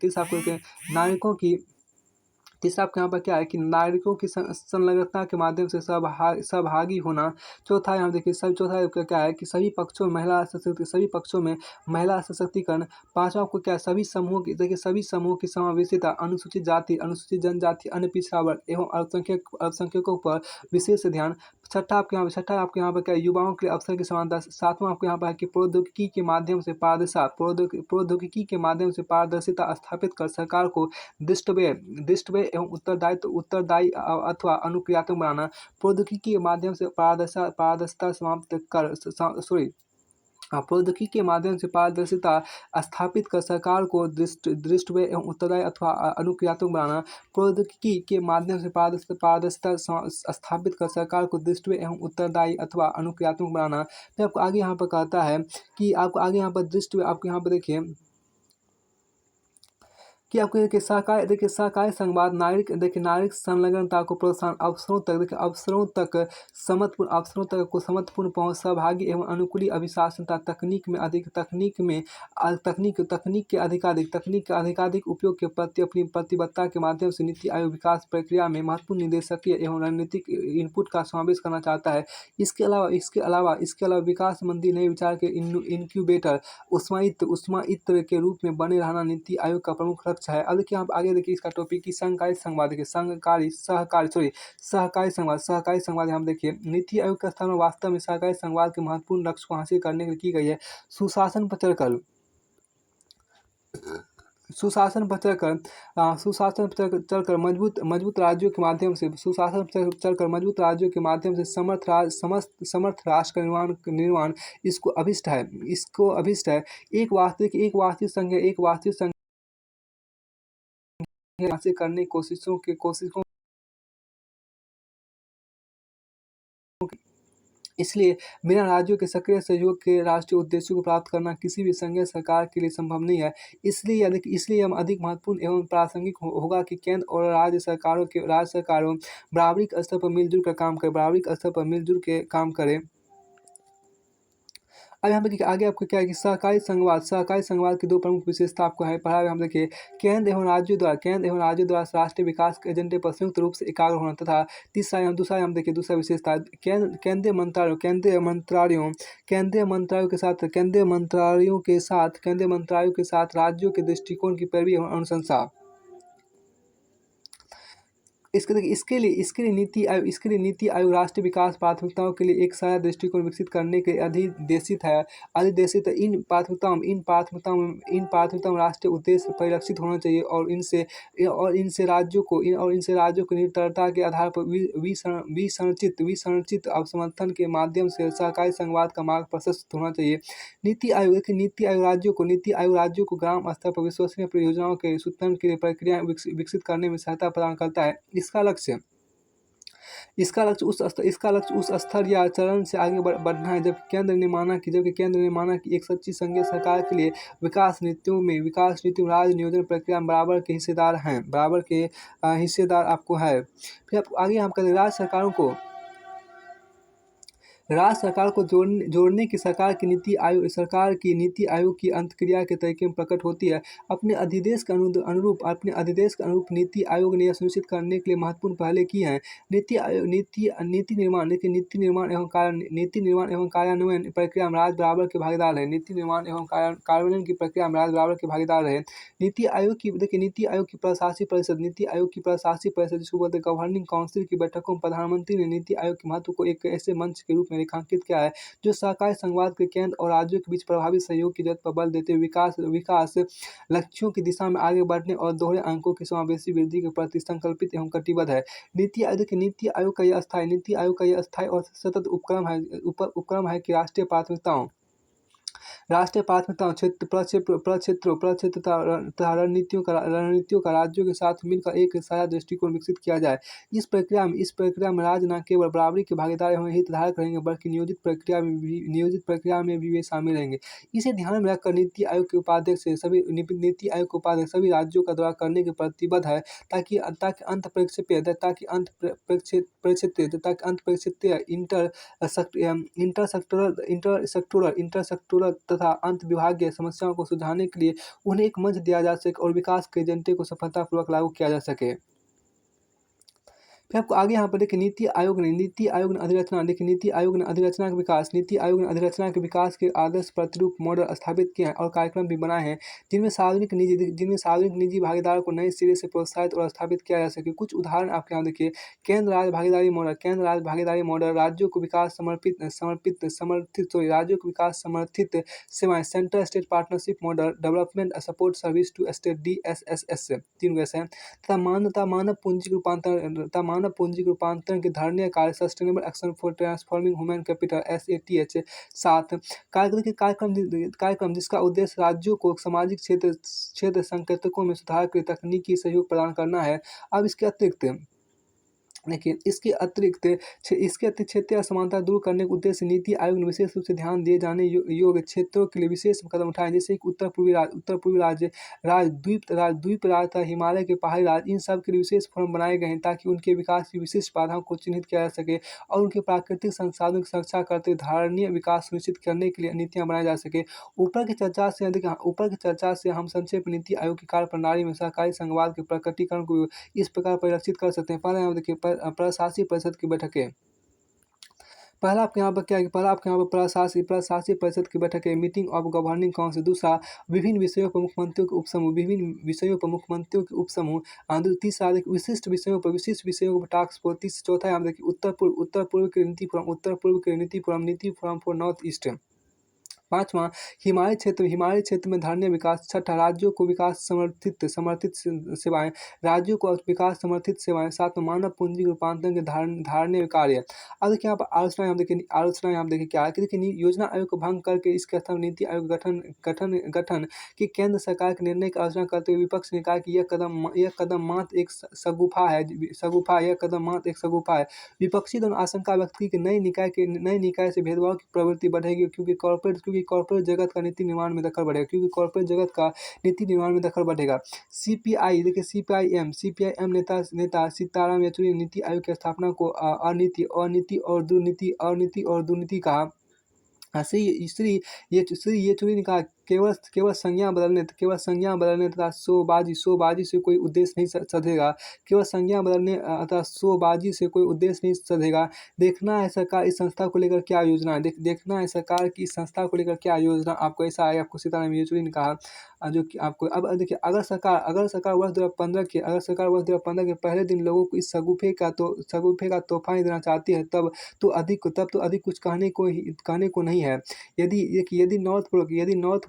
S1: तीसरा आपको यहाँ पर क्या है कि नागरिकों की संलग्नता के माध्यम से सहभागी होना। चौथा यहाँ देखिए चौथा क्या है कि सभी पक्षों में महिला सशक्तिकरण। पांचवा आपको क्या है सभी समूहों की समावेशिता, अनुसूचित जाति, अनुसूचित जनजाति, अन्य पिछड़ा वर्ग एवं अल्पसंख्यकों पर विशेष ध्यान। छठा आपके यहाँ पर क्या है युवाओं के अवसर की समानता। सातवां आपके यहाँ पर है कि प्रौद्योगिकी के माध्यम से पारदर्शिता स्थापित कर सरकार को दृष्टव्य एवं उत्तरदायी अथवा अनुक्रियात्मक बनाना। प्रौद्योगिकी के माध्यम से पारदर्शिता समाप्त कर प्रौद्योगिकी के माध्यम से पारदर्शिता स्थापित कर सरकार को दृष्टव्य एवं उत्तरदायी अथवा अनुक्रियात्मक बनाना। प्रौद्योगिकी के माध्यम से पारदर्शिता स्थापित कर सरकार को दृष्टव्य एवं उत्तरदायी अथवा अनुक्रियात्मक बनाना। फिर आपको आगे यहाँ पर कहता है कि आपको आगे यहाँ पर दृष्टव्य, आपको यहाँ पर देखिए कि आपको सहकारी संघवाद नागरिक संलग्नता को प्रोत्साहन, अवसरों तक को समर्थपूर्ण पहुँच, सहभागी एवं अनुकूली अभिशासनता, तकनीक के अधिकाधिक उपयोग के प्रति अपनी प्रतिबद्धता के माध्यम से नीति आयोग विकास प्रक्रिया में महत्वपूर्ण निर्देशकीय एवं रणनीतिक इनपुट का समावेश करना चाहता है। इसके अलावा विकास संबंधी नए विचार के इनक्यूबेटर उष्मायित्र के रूप में बने रहना नीति आयोग का प्रमुख लक्ष्य है। अब देखिए आप आगे देखिए इसका टॉपिक की सहकारी संघवाद, देखिए सहकारी संघवाद यहाँ देखिए नीति आयोग का स्थापना वास्तव में सहकारी संघवाद के महत्वपूर्ण लक्ष्य को हासिल करने के लिए की गई है। सुशासन पर चलकर मजबूत राज्यों के माध्यम से समर्थ राष्ट्र का निर्माण इसको अभिष्ट है। एक वास्तविक संघ हासिल करने की कोशिशों इसलिए बिना राज्यों के सक्रिय सहयोग के राष्ट्रीय उद्देश्यों को प्राप्त करना किसी भी संघीय सरकार के लिए संभव नहीं है। इसलिए हम अधिक महत्वपूर्ण एवं प्रासंगिक होगा कि केंद्र और राज्य सरकारों बराबरी स्तर पर मिलजुल के काम करें। अब यहाँ पे देखिए आगे आपको क्या है कि सहकारी संघवाद की दो प्रमुख विशेषता आपको है पढ़ा। हम देखिए केंद्र एवं राज्यों द्वारा राष्ट्रीय विकास के एजेंडे पर संयुक्त रूप से एकाग्र होना तथा दूसरा विशेषता केंद्रीय मंत्रालयों के साथ राज्यों के दृष्टिकोण की पैरवी एवं अनुशंसा। इसके लिए नीति आयोग राष्ट्रीय विकास प्राथमिकताओं के लिए एक साझा दृष्टिकोण विकसित करने के अधिदेशित है। इन प्राथमिकताओं राष्ट्रीय उद्देश्य परिलक्षित होना चाहिए और इनसे राज्यों को निरंतरता के आधार पर विसंरचित समर्थन के माध्यम से सहकारी संघवाद का मार्ग प्रशस्त होना चाहिए। नीति आयोग राज्यों को ग्राम स्तर पर विश्वसनीय परियोजनाओं के सूत्रण के लिए प्रक्रियाएं विकसित करने में सहायता प्रदान करता है। इसका लक्ष्य उस स्तर या चरण से आगे बढ़ना है जबकि केंद्र ने माना कि एक सच्ची संघीय सरकार के लिए विकास नीतियों में राज्य नियोजन प्रक्रिया में बराबर के हिस्सेदार आपको है। फिर आप आगे हम कहते हैं राज्य सरकार को जोड़ने की सरकार की नीति आयोग की अंतक्रिया के तरीके में प्रकट होती है। अपने अधिदेश के अनुरूप नीति आयोग ने यह सुनिश्चित करने के लिए महत्वपूर्ण पहले की हैं। नीति निर्माण एवं कार्यान्वयन प्रक्रिया में राज्य बराबर के भागीदार है। नीति आयोग की प्रशासी परिषद जिसको बोलते हैं गवर्निंग काउंसिल की बैठकों में प्रधानमंत्री ने नीति आयोग के महत्व को एक ऐसे मंच के रूप में रेखांकित किया है जो सहकारी संघवाद के केंद्र और राज्यों के बीच प्रभावी सहयोग की जरूरत पर बल देते हुए विकास लक्ष्यों की दिशा में आगे बढ़ने और दोहरे अंकों की समावेशी वृद्धि के प्रति संकल्पित एवं कटिबद्ध है। नीति आयोग का यह अस्थायी और सतत उपक्रम है कि राष्ट्रीय प्राथमिकताओं प्रक्षेत्रों तथा रणनीतियों का राज्यों के साथ मिलकर एक साझा दृष्टिकोण विकसित किया जाए। इस प्रक्रिया में राज्य न केवल बराबरी के भागीदार एवं हितधारक रहेंगे बल्कि नियोजित प्रक्रिया में भी वे शामिल रहेंगे। इसे ध्यान में रखकर नीति आयोग के उपाध्यक्ष सभी राज्यों का दौरा करने के प्रतिबद्ध है ताकि अंत प्रेक्षित इंटर तथा अंत विभागीय समस्याओं को सुलझाने के लिए उन्हें एक मंच दिया जा सके और विकास के एजेंडे को सफलतापूर्वक लागू किया जा सके। फिर आपको आगे यहाँ पर देखिए नीति आयोग ने अधिरचना के विकास के आदर्श प्रतिरूप मॉडल स्थापित किए हैं और कार्यक्रम भी बनाए हैं जिनमें सार्वजनिक निजी भागीदारों को नए सिरे से प्रोत्साहित और स्थापित किया जा सके। कुछ उदाहरण आपके यहाँ देखिए केंद्र राज्य भागीदारी मॉडल राज्यों को विकास समर्थित सेवाएं central state partnership model development support service to state DSSS 3 वैसे हैं तथा मानव पूंजी रूपांतरण मानव पूंजी के रूपांतरण के धारणीय कार्य sustainable action for transforming human capital SATH 7 कार्यक्रम जिसका उद्देश्य राज्यों को सामाजिक क्षेत्र संकेतकों में सुधार के लिए तकनीकी सहयोग प्रदान करना है। अब इसके अतिरिक्त क्षेत्रीय असमानता दूर करने के उद्देश्य से नीति आयोग ने विशेष रूप से ध्यान दिए जाने योग्य क्षेत्रों के लिए विशेष कदम उठाए, जैसे कि उत्तर पूर्वी द्वीप राज्य तथा हिमालय के पहाड़ी राज्य, इन सब के लिए विशेष फोरम बनाए गए हैं ताकि उनके विकास की विशिष्ट बाधाओं को चिन्हित किया जा सके और उनके प्राकृतिक संसाधनों की सुरक्षा करते हुए धारणीय विकास सुनिश्चित करने के लिए नीतियां बनाई जा सके। ऊपर की चर्चा से हम संक्षेप में नीति आयोग की कार्यप्रणाली में सहकारी संघवाद के प्रकटीकरण को इस प्रकार परिलक्षित कर सकते हैं। पहले यहाँ देखिए प्रशासी परिषद की बैठकें। पहला आपके यहाँ पर क्या है कि पहला आपके यहाँ पर प्रशासी परिषद की बैठक है, मीटिंग ऑफ गवर्निंग काउंसिल। दूसरा विभिन्न विषयों पर मुख्यमंत्रियों के उपसमूह। तीसरा देखिए विशिष्ट विषयों पर टास्क फोर्स। चौथा यहाँ देखिए उत्तर पूर्व के नीति फोरम फॉर नॉर्थ ईस्ट। पांचवा हिमालय क्षेत्र में धारणीय विकास। छठा राज्यों को विकास समर्थित सेवाएं। सातवां मानव पूंजी के रूपांतरण के धारणीय कार्य। अब देखिए यहाँ पर आलोचना यहाँ देखिए क्या है कि देखिए योजना आयोग को भंग करके इसके स्थान नीति आयोग गठन की केंद्र सरकार के निर्णय की आलोचना करते हुए विपक्ष ने कहा कि यह कदम मात्र एक शगुफा है। विपक्षी दोनों आशंका व्यक्त की कि नई निकाय से भेदभाव की प्रवृत्ति बढ़ेगी क्योंकि कॉर्पोरेट जगत का नीति निर्माण में दखल बढ़ेगा। सीपीआईएम नेता सीताराम येचुरी ने नीति आयोग की स्थापना को अनीति और दुर्नीति कहा। श्री येचुरी ने कहा केवल संज्ञा बदलने तथा शोबाजी से कोई उद्देश्य नहीं सधेगा। देखना है सरकार इस संस्था को लेकर क्या योजना है। आपको ऐसा है, आपको सीताराम येचुरी ने कहा जो कि आपको अब देखिए अगर सरकार वर्ष 2015 के पहले दिन लोगों को इस शगुफे का तोहफा नहीं देना चाहती है तब तो अधिक कुछ कहने को नहीं है। यदि नॉर्थ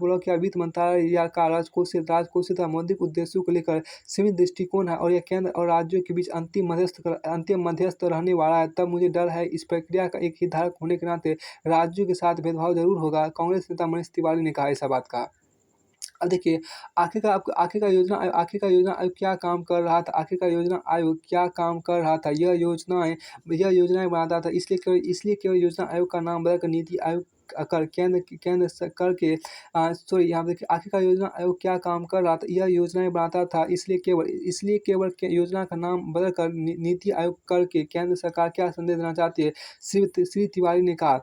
S1: ब्लॉक या वित्त मंत्रालय या का राजकोष तथा मौद्रिक उद्देश्यों को लेकर सीमित दृष्टिकोण है और यह केंद्र और राज्यों के बीच अंतिम मध्यस्थ रहने वाला है, तब मुझे डर है इस प्रक्रिया का एक हितधारक होने के नाते राज्यों के साथ भेदभाव जरूर होगा। कांग्रेस नेता मनीष तिवारी ने कहा ऐसा बात कहा। अब देखिए आखिरकार योजना आयोग क्या काम कर रहा था। यह योजनाएं बनाता था, इसलिए केवल योजना आयोग का नाम बदलकर नीति आयोग कर केंद्र यहाँ देखिए आखिरकार योजना आयोग क्या काम कर रहा था। यह योजनाएं बनाता था, इसलिए केवल योजना का नाम बदलकर नीति आयोग करके केंद्र सरकार क्या संदेश देना चाहती है, श्री तिवारी ने कहा।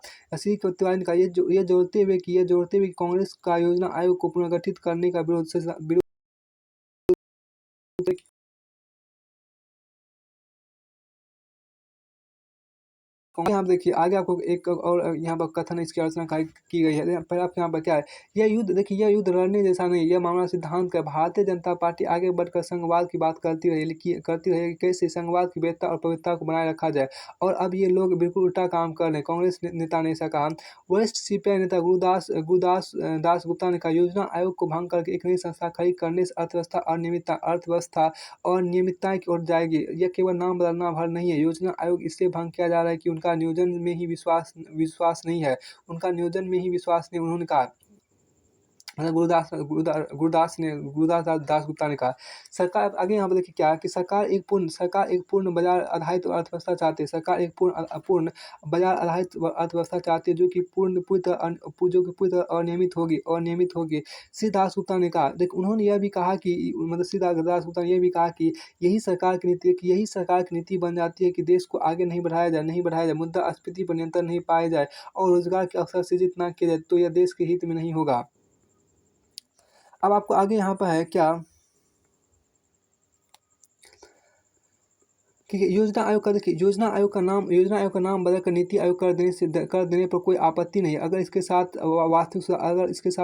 S1: ये जोड़ते हुए कि कांग्रेस का योजना आयोग को पुनर्गठित करने का विरोध यहाँ देखिए आगे आपको एक और यहाँ पर कथन इसकी आलोचना की गई है। पहले आप यहाँ पर क्या है, यह युद्ध लड़ने जैसा नहीं, यह मामला सिद्धांत का। भारतीय जनता पार्टी आगे बढ़कर संघवाद की बात करती रही कि कैसे संघवाद की वैधता और पवित्रता को बनाए रखा जाए, और अब ये लोग बिल्कुल उल्टा काम कर रहे हैं। कांग्रेस नेता ने ऐसा कहा। वरिष्ठ सीपीआई नेता गुरुदास गुप्ता ने कहा योजना आयोग को भंग करके एक नई संस्था खड़ी करने से अर्थव्यवस्था अनियमितता की ओर जाएगी। यह केवल नाम बदलना भर नहीं है। योजना आयोग इसलिए भंग किया जा रहा है कि उनका नियोजन में ही विश्वास नहीं है। उन्होंने कहा गुरुदास गुप्ता ने कहा। सरकार आगे यहाँ पर देखिए क्या कि सरकार एक पूर्ण बाजार आधारित अर्थव्यवस्था चाहती है। सरकार एक पूर्ण बाजार आधारित अर्थव्यवस्था चाहती है जो कि पूरी तरह अनियमित होगी। श्री दास गुप्ता ने कहा। देखिए उन्होंने यह भी कहा कि श्री दास गुप्ता ने यह भी कहा कि यही सरकार की नीति बन जाती है कि देश को आगे नहीं बढ़ाया जाए, मुद्रास्फीति पर नियंत्रण नहीं पाया जाए और रोजगार के अवसर सृजित न किए जाए, तो यह देश के हित में नहीं होगा। अब आपको आगे यहाँ पर है क्या कि योजना आयोग का नाम बदलकर नीति आयोग कर देने पर कोई आपत्ति नहीं, अगर इसके साथ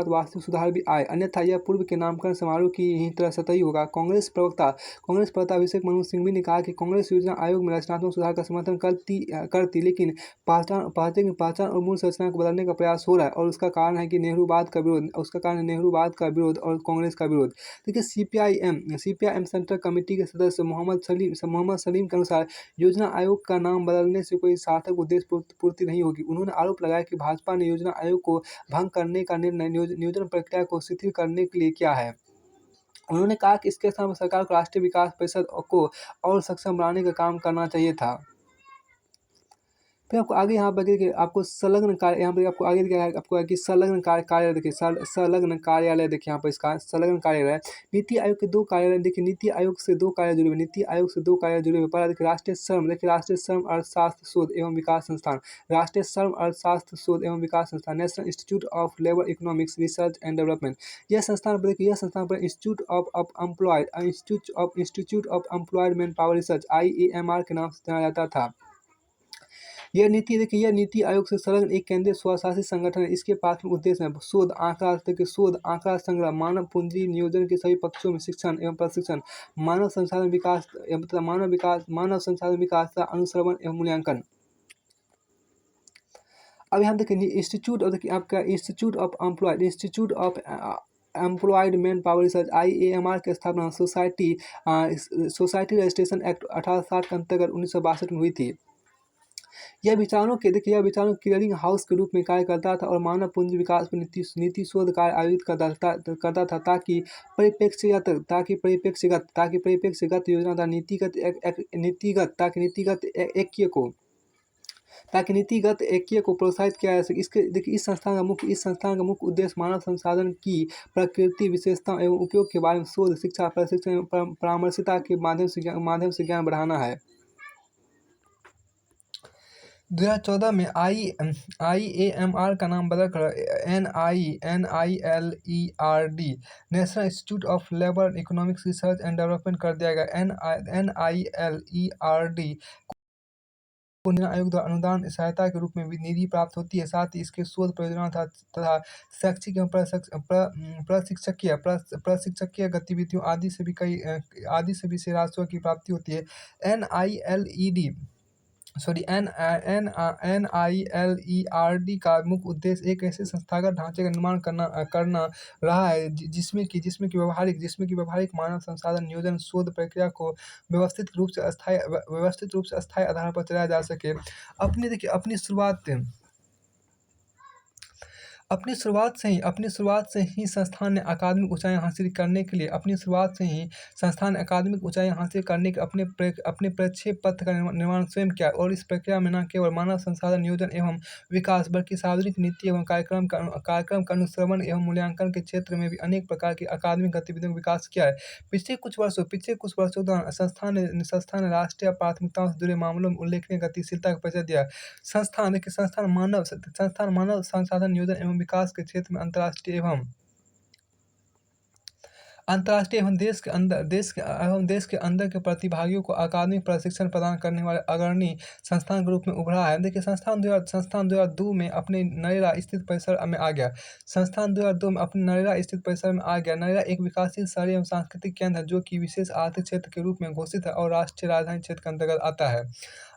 S1: वास्तविक सुधार भी आए, अन्यथा यह पूर्व के नामकरण समारोह की ही तरह सतही होगा। कांग्रेस प्रवक्ता अभिषेक मनु सिंघवी ने कहा कि कांग्रेस योजना आयोग में रचनात्मक सुधार का समर्थन करती लेकिन पहचान और मूल संरचना को बदलने का प्रयास हो रहा है, और उसका कारण है नेहरूवाद का विरोध और कांग्रेस का विरोध। देखिए सीपीआईएम सेंट्रल कमेटी के सदस्य मोहम्मद सलीम के अनुसार योजना आयोग का नाम बदलने से कोई सार्थक उद्देश्य पूर्ति नहीं होगी। उन्होंने आरोप लगाया कि भाजपा ने योजना आयोग को भंग करने का निर्णय नियोजन प्रक्रिया को शिथिल करने के लिए किया है। उन्होंने कहा कि इसके साथ सरकार को राष्ट्रीय विकास परिषद को और सक्षम बनाने का काम करना चाहिए था। फिर आपको आगे यहाँ पर देखिए आपको संलग्न कार्य यहाँ पे आपको आगे क्या है आपको है कि संलग्न कार्यालय देखिए संलग्न कार्यालय देखिए यहाँ पर इसका संलग्न कार्यालय नीति आयोग के 2 कार्यालय देखिए नीति आयोग से 2 कार्यालय जुड़े हुए नीति आयोग से 2 कार्यालय जुड़े हुए। पहला देखिए राष्ट्रीय श्रम अर्थशास्त्र शोध एवं विकास संस्थान, राष्ट्रीय श्रम अर्थशास्त्र शोध एवं विकास संस्थान, national institute of labour economics research and development. यह संस्थान पर देखिए यह संस्थान पर institute of employed man power research IAMR के नाम से जाना जाता था। यह नीति देखिए यह नीति आयोग से संलग्न एक केंद्रीय स्वशासित संगठन है। इसके प्राथमिक उद्देश्य है शोध आंकड़ा संग्रह, मानव पूंजी नियोजन के सभी पक्षों में शिक्षण एवं प्रशिक्षण, मानव संसाधन विकास तथा अनुश्रवण एवं मूल्यांकन। अब यहाँ देखिए इंस्टीट्यूट ऑफ देखिए आपका institute of employed man power research IAMR की स्थापना सोसाइटी रजिस्ट्रेशन एक्ट 1860 के अंतर्गत 1962 में हुई थी। यह विचारों क्लियरिंग हाउस के रूप में कार्य करता था और मानव पूंजी विकास पर नीति शोध कार्य आयोजित करता था ताकि परिप्रेक्ष्यगत योजना तथा नीतिगत ऐक्य को प्रोत्साहित किया जा सके। इसके देखिए इस संस्थान का मुख्य उद्देश्य मानव संसाधन की प्रकृति, विशेषताओं एवं उपयोग के बारे में शोध, शिक्षा, प्रशिक्षण एवं परामर्शिता के माध्यम से ज्ञान बढ़ाना है। 2014 में IAMR का नाम बदलकर NILERD national institute of labour economics research and development कर दिया गया। NILERD को नियोजन आयोग द्वारा अनुदान सहायता के रूप में भी निधि प्राप्त होती है। साथ ही इसके शोध परियोजना तथा शैक्षिक एवं प्रशिक्षकीय गतिविधियों आदि से भी से राजस्व की प्राप्ति होती है। NILERD का मुख्य उद्देश्य एक ऐसे संस्थागत ढांचे का निर्माण करना रहा है जिसमें कि व्यवहारिक मानव संसाधन नियोजन शोध प्रक्रिया को व्यवस्थित रूप से अस्थायी आधार पर चलाया जा सके। अपनी शुरुआत से ही संस्थान ने अकादमिक ऊंचाई हासिल करने के लिए अपने प्रक्षेप पथ का निर्माण स्वयं किया और इस प्रक्रिया में न केवल मानव संसाधन नियोजन एवं विकास बल्कि सार्वजनिक नीति एवं कार्यक्रम का अनुश्रवण एवं मूल्यांकन के क्षेत्र में भी अनेक प्रकार की अकादमिक गतिविधियों का विकास किया है। पिछले कुछ वर्षों दौरान संस्थान ने राष्ट्रीय प्राथमिकताओं से जुड़े मामलों में उल्लेखनीय गतिशीलता का परिचय दिया। संस्थान मानव संसाधन नियोजन एवं विकास के क्षेत्र में अंतर्राष्ट्रीय एवं देश के अंदर के प्रतिभागियों को अकादमिक प्रशिक्षण प्रदान करने वाले अग्रणी संस्थान के रूप में उभरा है। देखिए संस्थान 2002 में अपने नरेला स्थित परिसर में आ गया। नरेला एक विकासशील शहरी एवं सांस्कृतिक केंद्र है जो कि विशेष आर्थिक क्षेत्र के रूप में घोषित है और राष्ट्रीय राजधानी क्षेत्र के अंतर्गत आता है।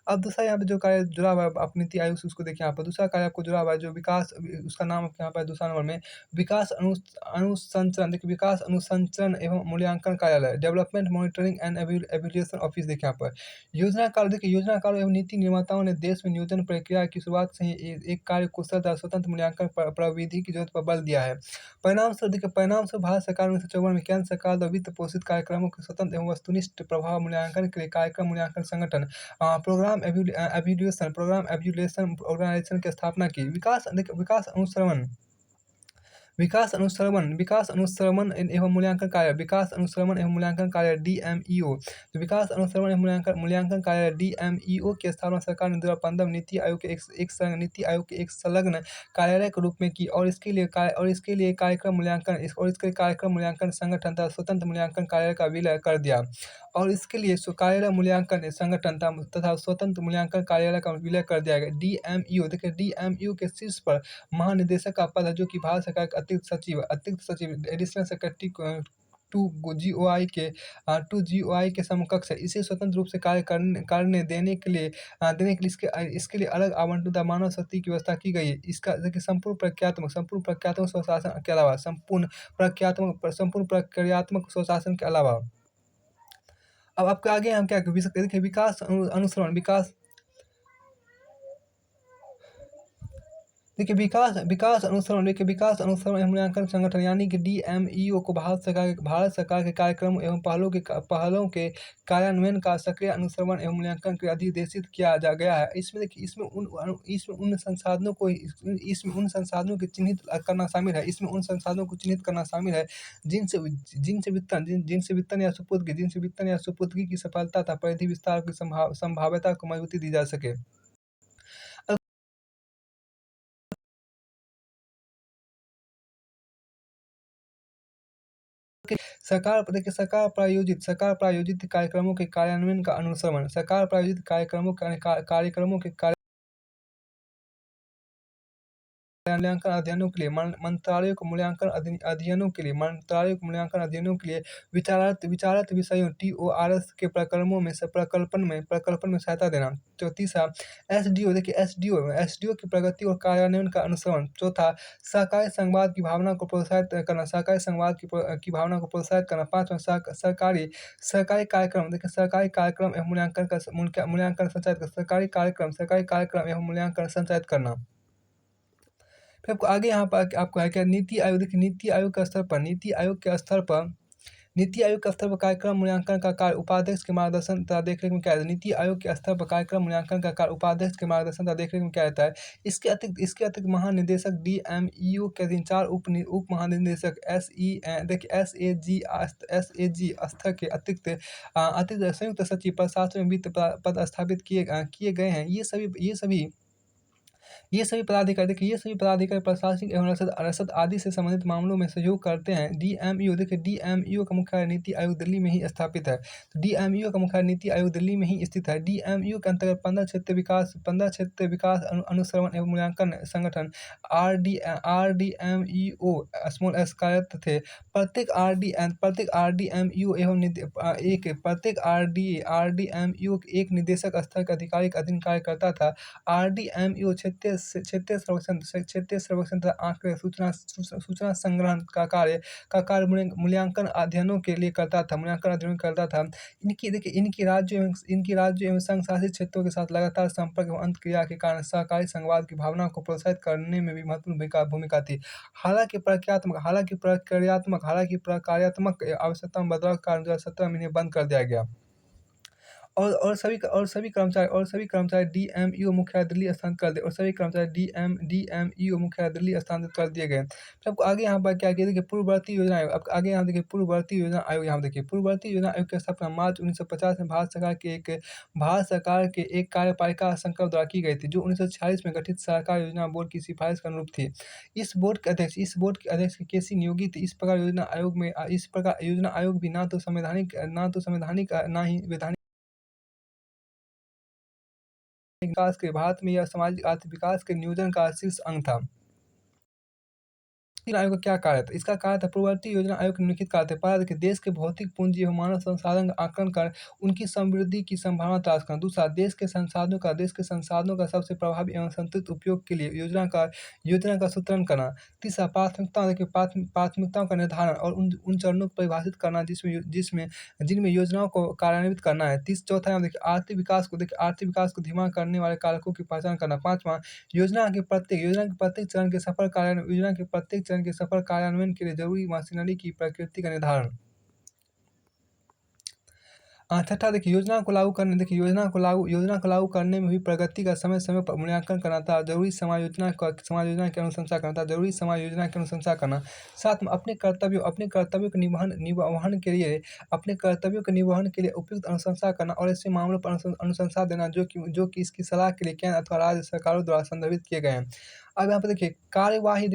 S1: अब दूसरा यहाँ पे जो कार्य जुड़ा हुआ है आप नीति आयोग से उसको देखिए यहाँ पर दूसरा कार्य आपको जुड़ा हुआ है जो विकास, उसका नाम यहाँ पर दूसरा नंबर में विकास अनुसंचरण एवं मूल्यांकन कार्यालय, development monitoring and evaluation office. देखिए यहाँ पर योजनाकार एवं नीति निर्माताओं ने देश में नियोजन प्रक्रिया की शुरुआत से ही एक कार्य कुशल तथा स्वतंत्र मूल्यांकन प्रविधि की जरूरत पर बल दिया है। परिणाम स्वरूप भारत सरकार 1954 में केंद्र सरकार द्वारा वित्त पोषित कार्यक्रमों के स्वतंत्र एवं वस्तुनिष्ठ प्रभाव मूल्यांकन के लिए कार्यक्रम मूल्यांकन संगठन प्रोग्राम एवेल्यूएशन ऑर्गेनाइजेशन की स्थापना की। विकास अनुश्रवण एवं मूल्यांकन कार्य DMEO। विकास अनुश्रवण एवं मूल्यांकन कार्य DMEO की स्थापना सरकार ने 2015 में नीति आयोग के एक संलग्न कार्यालय के रूप में की और इसके लिए कार्यक्रम मूल्यांकन संगठन तथा स्वतंत्र मूल्यांकन कार्यालय का विलय कर दिया और इसके लिए कार्यालय मूल्यांकन संगठन तथा स्वतंत्र मूल्यांकन कार्यालय का विलय कर दिया गया। DMEO देखिए DMEO के शीर्ष पर महानिदेशक का पद है जो कि भारत सरकार के अतिरिक्त सचिव एडिशनल सेक्रेटरी टू GOI के समकक्ष है। इसे स्वतंत्र रूप से कार्य करने देने के लिए इसके लिए अलग आवंटित मानव शक्ति की व्यवस्था की गई है। इसका देखिए संपूर्ण प्रक्रियात्मक स्वशासन के अलावा अब आपके आगे हम क्या देखिए विकास अनुश्रवण एवं मूल्यांकन संगठन यानी कि डीएमईओ को भारत सरकार के कार्यक्रमों एवं पहलों के कार्यान्वयन का सक्रिय अनुश्रवण एवं मूल्यांकन के अधिदेशित किया जा गया है। इसमें देखिए इसमें उन संसाधनों की चिन्हित करना शामिल है जिनसे वित्तन या सुपुर्दगी की सफलता तथा परिधि विस्तार की संभाव्यता को मजबूती दी जा सके। सरकार प्रायोजित कार्यक्रमों के कार्यान्वयन का अनुश्रवण सरकार प्रायोजित कार्यक्रमों के मूल्यांकन अध्ययनों के लिए मंत्रालयों को मूल्यांकन अध्ययनों के लिए विचारत विषयों TORS के प्रकल्पन में सहायता देना। तो तीसरा एसडीओ की प्रगति और कार्यान्वयन का अनुश्रवण। चौथा सहकारी संवाद की भावना को प्रोत्साहित करना। पांचवा सरकारी कार्यक्रम एवं मूल्यांकन संचालित करना। फिर आपको आगे यहाँ पर आपको है क्या नीति आयोग। देखिए नीति आयोग के स्तर पर कार्यक्रम मूल्यांकन का कार्य उपाध्यक्ष के मार्गदर्शन तथा देखरेख में क्या रहता है। नीति आयोग के स्तर पर कार्यक्रम मूल्यांकन का कार्य उपाध्यक्ष के मार्गदर्शन तथा देखरेख में क्या रहता है। इसके अतिरिक्त महानिदेशक डीएमईओ के अधीन 4 उप महानिदेशक SAG स्तर के अतिरिक्त संयुक्त सचिव प्रशासन वित्त पद स्थापित किए गए हैं। ये सभी पदाधिकारी प्रशासनिक एवं रसद आदि से संबंधित मामलों में सहयोग करते हैं। डीएमईओ का मुख्यालय नीति आयोग दिल्ली में ही स्थापित है। डीएमईओ का मुख्यालय नीति आयोग दिल्ली में ही स्थित है। डीएमईओ के अंतर्गत 15 क्षेत्र विकास अनुश्रवण एवं मूल्यांकन संगठन RDMEO स्मॉल एस कार्यरत थे। प्रत्येक RDMEO एक निदेशक स्तर के अधिकारी के अधीन कार्य करता था। RDMEO क्षेत्रीय सर्वेक्षण तथा आंकड़े सूचना संग्रहण का कार्य मूल्यांकन अध्ययनों के लिए करता था। इनकी राज्य एवं संघ शासित क्षेत्रों के साथ लगातार संपर्क एवं अंतःक्रिया के कारण सहकारी संघवाद की भावना को प्रोत्साहित करने में भी महत्वपूर्ण भूमिका थी। हालांकि प्रक्रियात्मक आवश्यकता में बदलाव के कारण 2017 में इन्हें बंद कर दिया गया और सभी कर्मचारी डीएमईओ मुख्यालय दिल्ली स्थानांतरित कर दिए गए। फिर आपको आगे यहाँ पर क्या किया देखिए पूर्ववर्ती योजना आयोग। अब आगे यहाँ देखिए पूर्ववर्ती योजना आयोग। यहाँ देखिए पूर्ववर्ती योजना आयोग की स्थापना मार्च 1950 में भारत सरकार के एक कार्यपालिका संकल्प द्वारा की गई थी, जो 1946 में गठित सरकार योजना बोर्ड की सिफारिश के अनुरूप थी। इस बोर्ड के अध्यक्ष केसी नियोगी थे। इस प्रकार योजना आयोग भी ना तो संवैधानिक ना ही वैधानिक विकास के भारत में यह सामाजिक आर्थिक विकास के नियोजन का शीर्ष अंग था। आयोग का क्या कार्य था। इसका कार्य था पूर्ववर्ती योजना आयोग के निम्नलिखित कार्य थे। पहला देखिए देश के भौतिक पूंजी एवं मानव संसाधन का आकलन कर उनकी समृद्धि की संभावना तलाश करना। दूसरा देश के संसाधनों का सबसे प्रभावी एवं संतुलित उपयोग के लिए योजना का सूत्रण करना। तीसरा प्राथमिकताओं का निर्धारण और उन चरणों को परिभाषित करना जिनमें योजनाओं को कार्यान्वित करना है। चौथा देखिए आर्थिक विकास को धीमा करने वाले कारकों की पहचान करना। पांचवा योजना के प्रत्येक चरण के सफल कार्यान्वयन के लिए जरूरी मशीनरी की प्रकृति का निर्धारण। छठा देखिए योजना को लागू करने में भी प्रगति का समय पर मूल्यांकन करना था। जरूरी समायोजना की अनुशंसा करना। साथ में अपने कर्तव्यों के निर्वहन के लिए उपयुक्त अनुशंसा करना और ऐसे मामलों पर अनुशंसा देना जो कि इसकी सलाह के लिए केंद्र अथवा राज्य सरकारों द्वारा संदर्भित किए गए हैं। अब यहाँ पे देखिए कार्यवाही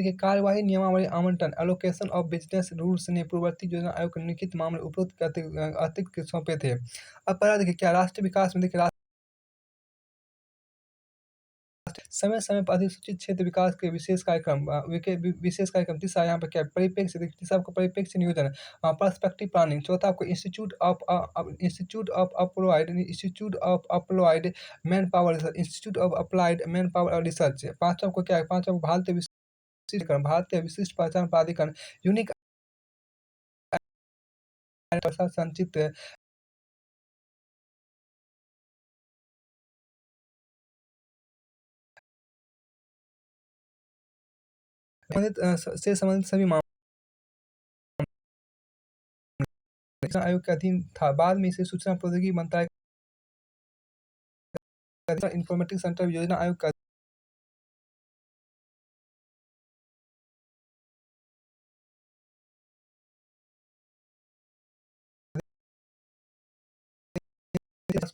S1: नियमावली आवंटन एलोकेशन ऑफ बिजनेस रूल्स ने पूर्ववर्ती योजना आयोग को निम्नलिखित मामले उपरोक्त के अतिरिक्त सौंपे थे। अब पहला देखिए क्या राष्ट्रीय विकास में देखिए समय पर अधिसूचित क्षेत्र विकास के विशेष कार्यक्रम। तीसरा यहाँ पर क्या परिप्रेक्ष्य देखिए तीसरा आपको परिप्रेक्ष्य नियोजन पर्सपेक्टिव प्लानिंग। चौथा आपको institute of applied man power research. पांचवा आपको क्या है पांचवा भारतीय विशिष्ट पहचान प्राधिकरण यूनिक संचित से संबंधित सभी मामलों सूचना आयोग के अधीन था। बाद में इसे सूचना प्रौद्योगिकी मंत्रालय का इंफॉर्मेटिक्स सेंटर योजना आयोग का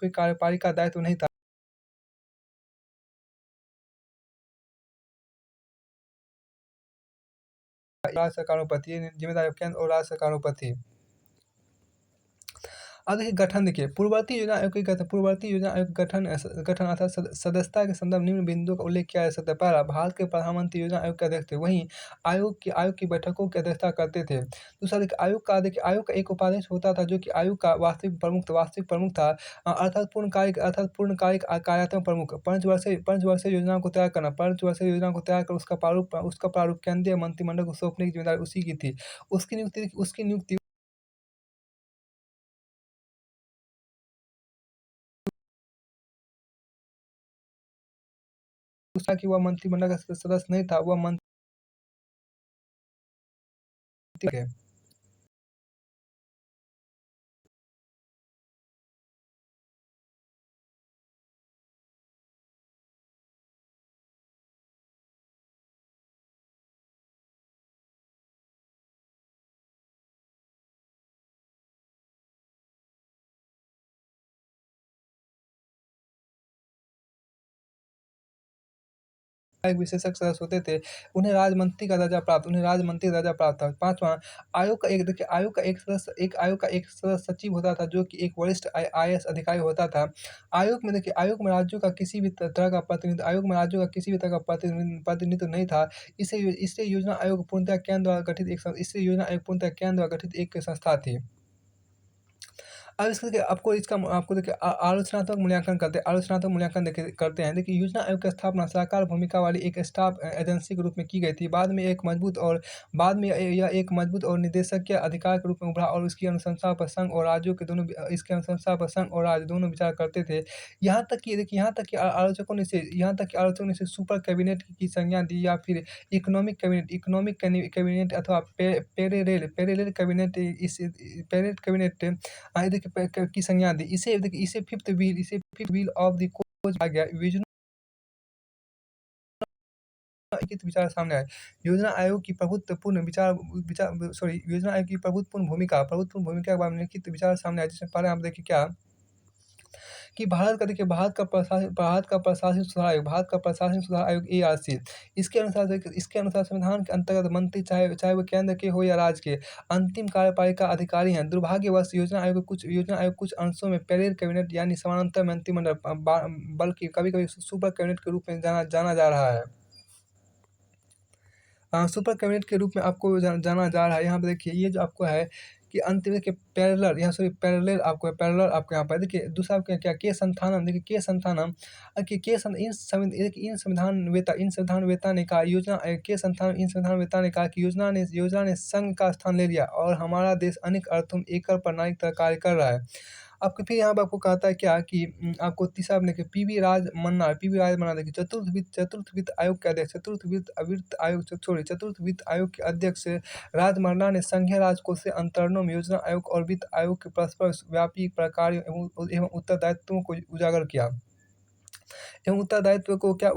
S1: कोई कार्यपालिका दायित्व नहीं था। राज्य सरकारों पर थी, ये जिम्मेदारी केंद्र और राज्य सरकारों पर थी। अब देखिए गठन देखिए पूर्ववर्ती योजना आयोग के गठन पूर्ववर्ती योजना आयोग के गठन अर्थात सदस्यता के संदर्भ निम्न बिंदुओं का उल्लेख किया जा सकता है। पहला, भारत के प्रधानमंत्री योजना आयोग के अध्यक्ष थे, वहीं आयोग की बैठकों की अध्यक्षता करते थे। दूसरा देखिए आयोग का एक उपाध्यक्ष होता था जो कि आयोग का वास्तविक प्रमुख था। अर्थात पूर्णकालिक कार्यात्मक प्रमुख। पंचवर्षीय योजनाओं को तैयार करना, पंचवर्षीय योजना को तैयार कर उसका प्रारूप केंद्रीय मंत्रिमंडल को सौंपने की जिम्मेदारी उसी की थी। उसकी नियुक्ति दूसरा कि वह मंत्रिमंडल का सदस्य नहीं था, वह मंत्री थे। एक विशेषज्ञ सदस्य होते थे, उन्हें राजमंत्री का दर्जा प्राप्त था। 5वां, आयोग का एक सदस्य सचिव होता था जो कि एक वरिष्ठ आईएएस अधिकारी होता था। आयोग में राज्यों का किसी भी तरह का प्रतिनिधित्व नहीं था। इससे योजना आयोग पूर्णतः केंद्र द्वारा गठित एक संस्था थी। अब इसका देखिए आपको देखिए आलोचनात्मक मूल्यांकन करते हैं। देखिए योजना आयोग की स्थापना सलाहकार भूमिका वाली एक स्टाफ एजेंसी के रूप में की गई थी। यह एक मजबूत और निदेशकीय अधिकार के रूप में उभरा और इसकी अनुशंसा पर संघ और राज्य दोनों विचार करते थे। यहाँ तक कि आलोचकों ने इसे सुपर कैबिनेट की संज्ञा दी या फिर इकोनॉमिक कैबिनेट अथवा पेरेल कैबिनेट देखिए की संज्ञा दी। इसे fifth wheel of the coach कहा गया। विचार सामने आए। योजना आयोग की प्रभुत्वपूर्ण भूमिका के बारे में लिखित विचार सामने आए, जिसमें पहले हम देखिए क्या कि भारत का प्रशासनिक सुधार आयोग एआरसी। इसके अनुसार संविधान के अंतर्गत मंत्री चाहे वो केंद्र के हो या राज्य के अंतिम कार्यपालिका अधिकारी हैं। दुर्भाग्यवश योजना आयोग कुछ अंशों में पैरेलल कैबिनेट यानी समानांतर मंत्रिमंडल बल्कि कभी-कभी सुपर कैबिनेट के रूप में जाना जा रहा है। सुपर कैबिनेट के रूप में आपको जाना जा रहा है। यहाँ पे देखिए ये जो आपको है कि अंत में देखिए पैरेलल आपको यहाँ पर देखिए दूसरा आपको क्या के संथानम देखिए के संथानम कि के सं- इन संविध- देखिए, इन संविधान ने कहा कि योजना ने संघ का स्थान ले लिया और हमारा देश अनेक अर्थों में एकल प्रणाली की तरह कार्य कर रहा है। आपको फिर यहाँ पे आपको कहता है क्या कि आपको तीसरा आपने कि पीवी राज मन्ना देखिए चतुर्थ वित्त आयोग के अध्यक्ष चतुर्थ वित्त आयोग के अध्यक्ष राज मन्ना ने संघीय राजकोष से अंतरणों में योजना आयोग और वित्त आयोग के परस्पर व्यापी प्रकार एवं उत्तरदायित्वों को उजागर किया एवं उत्तरदायित्व क्या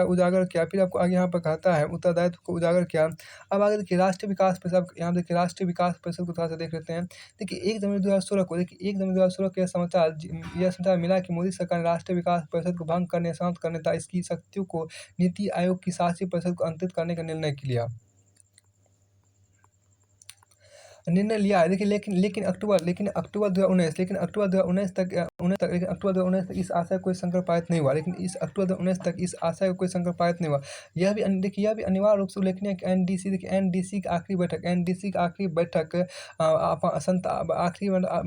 S1: उजागर किया। फिर आपको आगे यहाँ पर कहता है उत्तरदायित्व को उजागर किया। अब आगे देखिए राष्ट्रीय विकास परिषद को थोड़ा सा देख लेते हैं। देखिए 1 जनवरी 2016 को यह समाचार मिला कि मोदी सरकार ने राष्ट्रीय विकास परिषद को भंग करने समाप्त करने तथा इसकी शक्तियों को नीति आयोग की शासी परिषद को अंतरित करने का निर्णय लिया है। देखिए लेकिन अक्टूबर 2019 तक इस आशय को कोई संकर पारित नहीं हुआ। यह भी अनिवार्य रूप से उल्लेखनीय है कि एनडीसी की आखिरी बैठक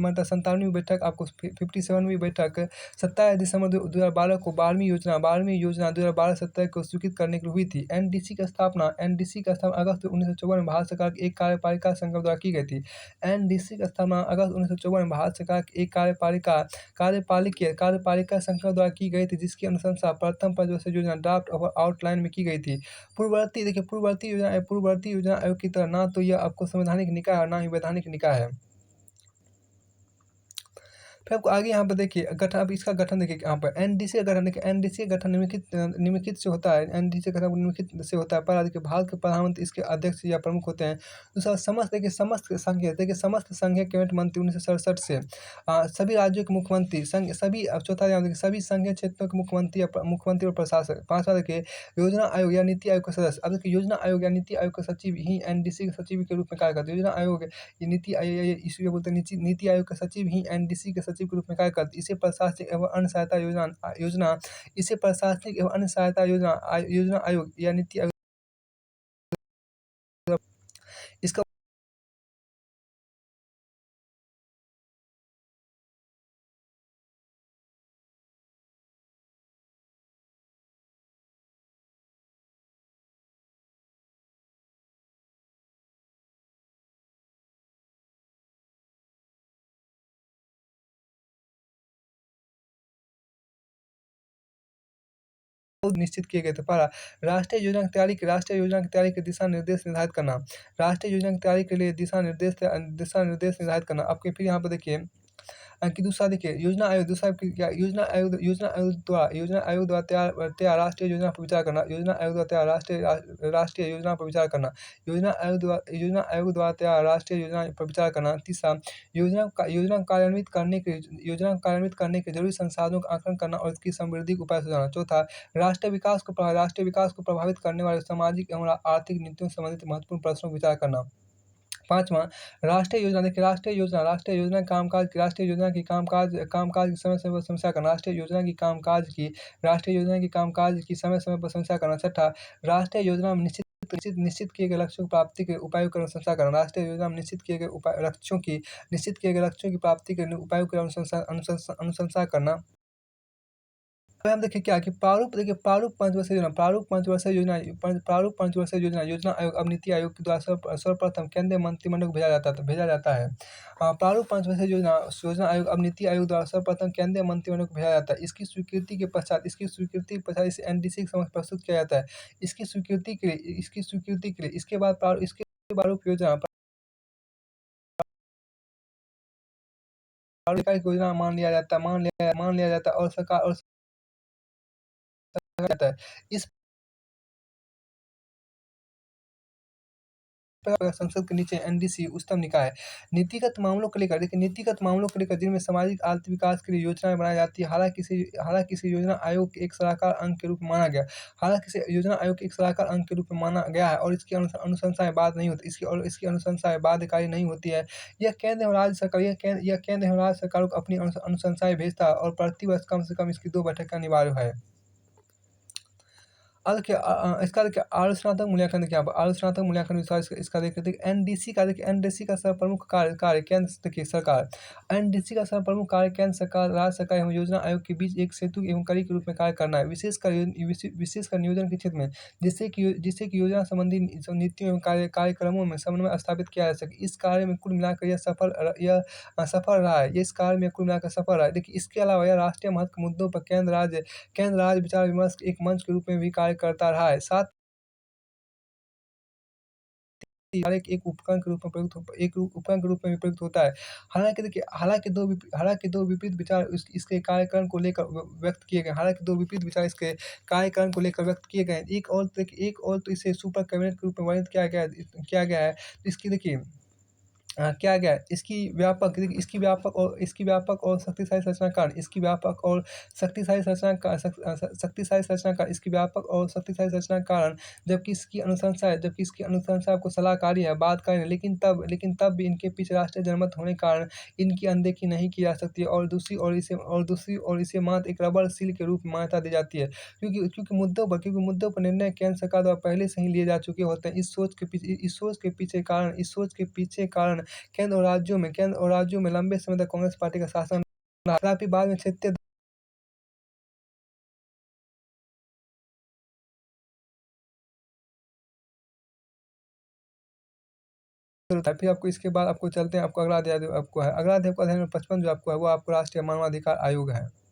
S1: मतलब 57वीं बैठक आपको 57वीं बैठक 27 दिसंबर 2012 को 12वीं योजना 2012-17 को स्वीकृत करने के लिए हुई थी। एनडीसी की स्थापना अगस्त 1954 में भारत सरकार की एक कार्यपालिका संघ द्वारा की गई गई थी। एनडीसी की स्थापना अगस्त 1954 में भारत सरकार की एक कार्यपालिका संख्या द्वारा की गई थी, जिसकी अनुशंसा प्रथम पंचवर्षीय योजना ड्राफ्ट और आउटलाइन में की गई थी। पूर्ववर्ती योजना आयोग की तरह ना तो यह आपको संवैधानिक निकाय है और ना ही वैधानिक निकाय है। फिर आपको आगे यहाँ पर देखिए गठन, अब इसका गठन देखिए यहाँ पर एनडीसी का गठन देखिए, एनडीसी का गठन निम्नलिखित से होता है। एनडीसी का गठन निम्नलिखित से होता है। पहला देखिए, भारत के प्रधानमंत्री इसके अध्यक्ष या प्रमुख होते हैं। दूसरा, समस्त संघीय कैबिनेट मंत्री 1967 से सभी राज्यों के मुख्यमंत्री चौथा यहाँ देखिए, सभी संघीय क्षेत्रों के मुख्यमंत्री और प्रशासक। पांचवा देखिए, योजना आयोग या नीति आयोग का सदस्य। अब देखिए, योजना आयोग या नीति आयोग का सचिव ही एनडीसी के सचिव के रूप में कार्य करते हैं। योजना आयोग ये नीति आयोग, इसलिए बोलते हैं नीति आयोग का सचिव ही एनडीसी के सचिव के रूप में कार्य करते हैं। इसे प्रशासनिक एवं अन्य सहायता योजना इसे प्रशासनिक एवं अन्य सहायता योजना आयोग या नीति आयोग इसका निश्चित किए गए थे। पहला, राष्ट्रीय योजना की तैयारी के दिशा निर्देश निर्धारित करना। राष्ट्रीय योजना की तैयारी के लिए दिशा निर्देश निर्धारित करना। आपके फिर यहाँ पर देखिए कि दूसरा देखिए, योजना आयोग दूसरा कि क्या योजना आयोग द्वारा तैयार राष्ट्रीय योजना पर विचार करना। योजना आयोग द्वारा तैयार राष्ट्रीय योजना पर विचार करना। योजना आयोग द्वारा तैयार राष्ट्रीय योजना पर विचार करना। तीसरा, योजना को कार्यान्वित करने के जरूरी संसाधनों का आकलन करना और इसकी समृद्धि के उपाय सुझाना। चौथा, राष्ट्रीय विकास को प्रभावित करने वाले सामाजिक एवं आर्थिक नीतियों से संबंधित महत्वपूर्ण प्रश्नों पर विचार करना। पाँचवाँ, राष्ट्रीय योजना देखिए, राष्ट्रीय योजना कामकाज की समय-समय पर समीक्षा करना। राष्ट्रीय योजना की कामकाज की समय-समय पर समीक्षा करना। छठा, राष्ट्रीय योजना में निश्चित किए गए लक्ष्यों की प्राप्ति के उपायों की अनुशंसा करना। राष्ट्रीय योजना में निश्चित किए गए लक्ष्यों की प्राप्ति के उपायों की अनुशंसा करना। अब हम देखिए क्या कि प्रारूप पंचवर्षीय योजना आयोग अब नीति आयोग के द्वारा सर्वप्रथम केंद्रीय मंत्रिमंडल को भेजा जाता है। प्रारूप पंचवर्षीय योजना आयोग अब नीति आयोग द्वारा सर्वप्रथम केंद्रीय मंत्रिमंडल को भेजा जाता है। इसकी स्वीकृति के पश्चात इसे एनडीसी के समक्ष प्रस्तुत किया जाता है। इसकी स्वीकृति के लिए इसके प्रारूप योजना मान लिया जाता है और जाता है। इस संसद के नीचे एनडीसी उच्चतम निकाय है। नीतिगत मामलों को लेकर जिनमें सामाजिक आर्थिक विकास के लिए योजनाएं बनाई जाती है। हालांकि इसे योजना आयोग के एक सलाहकार अंग के रूप में माना गया है और इसकी अनुशंसाएं बाध्यकारी नहीं होती है। यह केंद्र एवं राज्य सरकारों को अपनी अनुशंसाएं भेजता है और प्रति वर्ष कम से कम इसकी 2 बैठक का अनिवार्य है। अब देखिए इसका देखिए आलोचनात्मक मूल्यांकन देखिए यहाँ पर आलोचनात्मक मूल्यांकन विस्तार इसका देखिए एनडीसी का सर्वप्रमुख कार्य केंद्र देखिए सरकार। एनडीसी का सर्वप्रमुख कार्य केंद्र सरकार, राज्य सरकार एवं योजना आयोग के बीच एक सेतु एवं कड़ी के रूप में कार्य करना है, विशेषकर नियोजन के क्षेत्र में, जिससे कि योजना संबंधी नीतियों एवं कार्यक्रमों में समन्वय स्थापित किया जा सके। इस कार्य में कुल मिलाकर सफल रहा है। देखिए, इसके अलावा यह राष्ट्रीय महत्व के मुद्दों पर केंद्र राज्य विचार विमर्श के एक मंच के रूप में भी कार्य करता रहा है। साथ ही एक उपकरण के रूप में भी प्रयुक्त होता है। हालांकि दो विपरीत विचार इसके कार्यक्रम को लेकर व्यक्त किए गए। एक और तो इसे सुपर कैबिनेट के रूप में वर्णित किया गया है। इसकी देखिए किया गया है। इसकी व्यापक और शक्तिशाली संरचना के कारण जबकि इसकी अनुशंसा आपको सलाहकारी है, बाध्यकारी है, लेकिन तब भी इनके पीछे राष्ट्रीय जनमत होने के कारण इनकी अनदेखी नहीं की जा सकती है और दूसरी ओर इसे मात्र एक रबर सील के रूप में मान्यता दी जाती है। क्योंकि मुद्दों पर निर्णय केंद्र सरकार द्वारा पहले से ही लिए जा चुके होते हैं। इस सोच के पीछे कारण केंद्र और राज्यों में लंबे समय तक कांग्रेस पार्टी का शासन रहा। हालांकि बाद में क्षेत्रीय फिर आपको इसके बाद आपको चलते हैं, आपको अगला अध्याय आपको है, अगला अध्याय आपका अध्याय नंबर 55 जो आपको है वो आपको राष्ट्रीय मानवाधिकार आयोग है।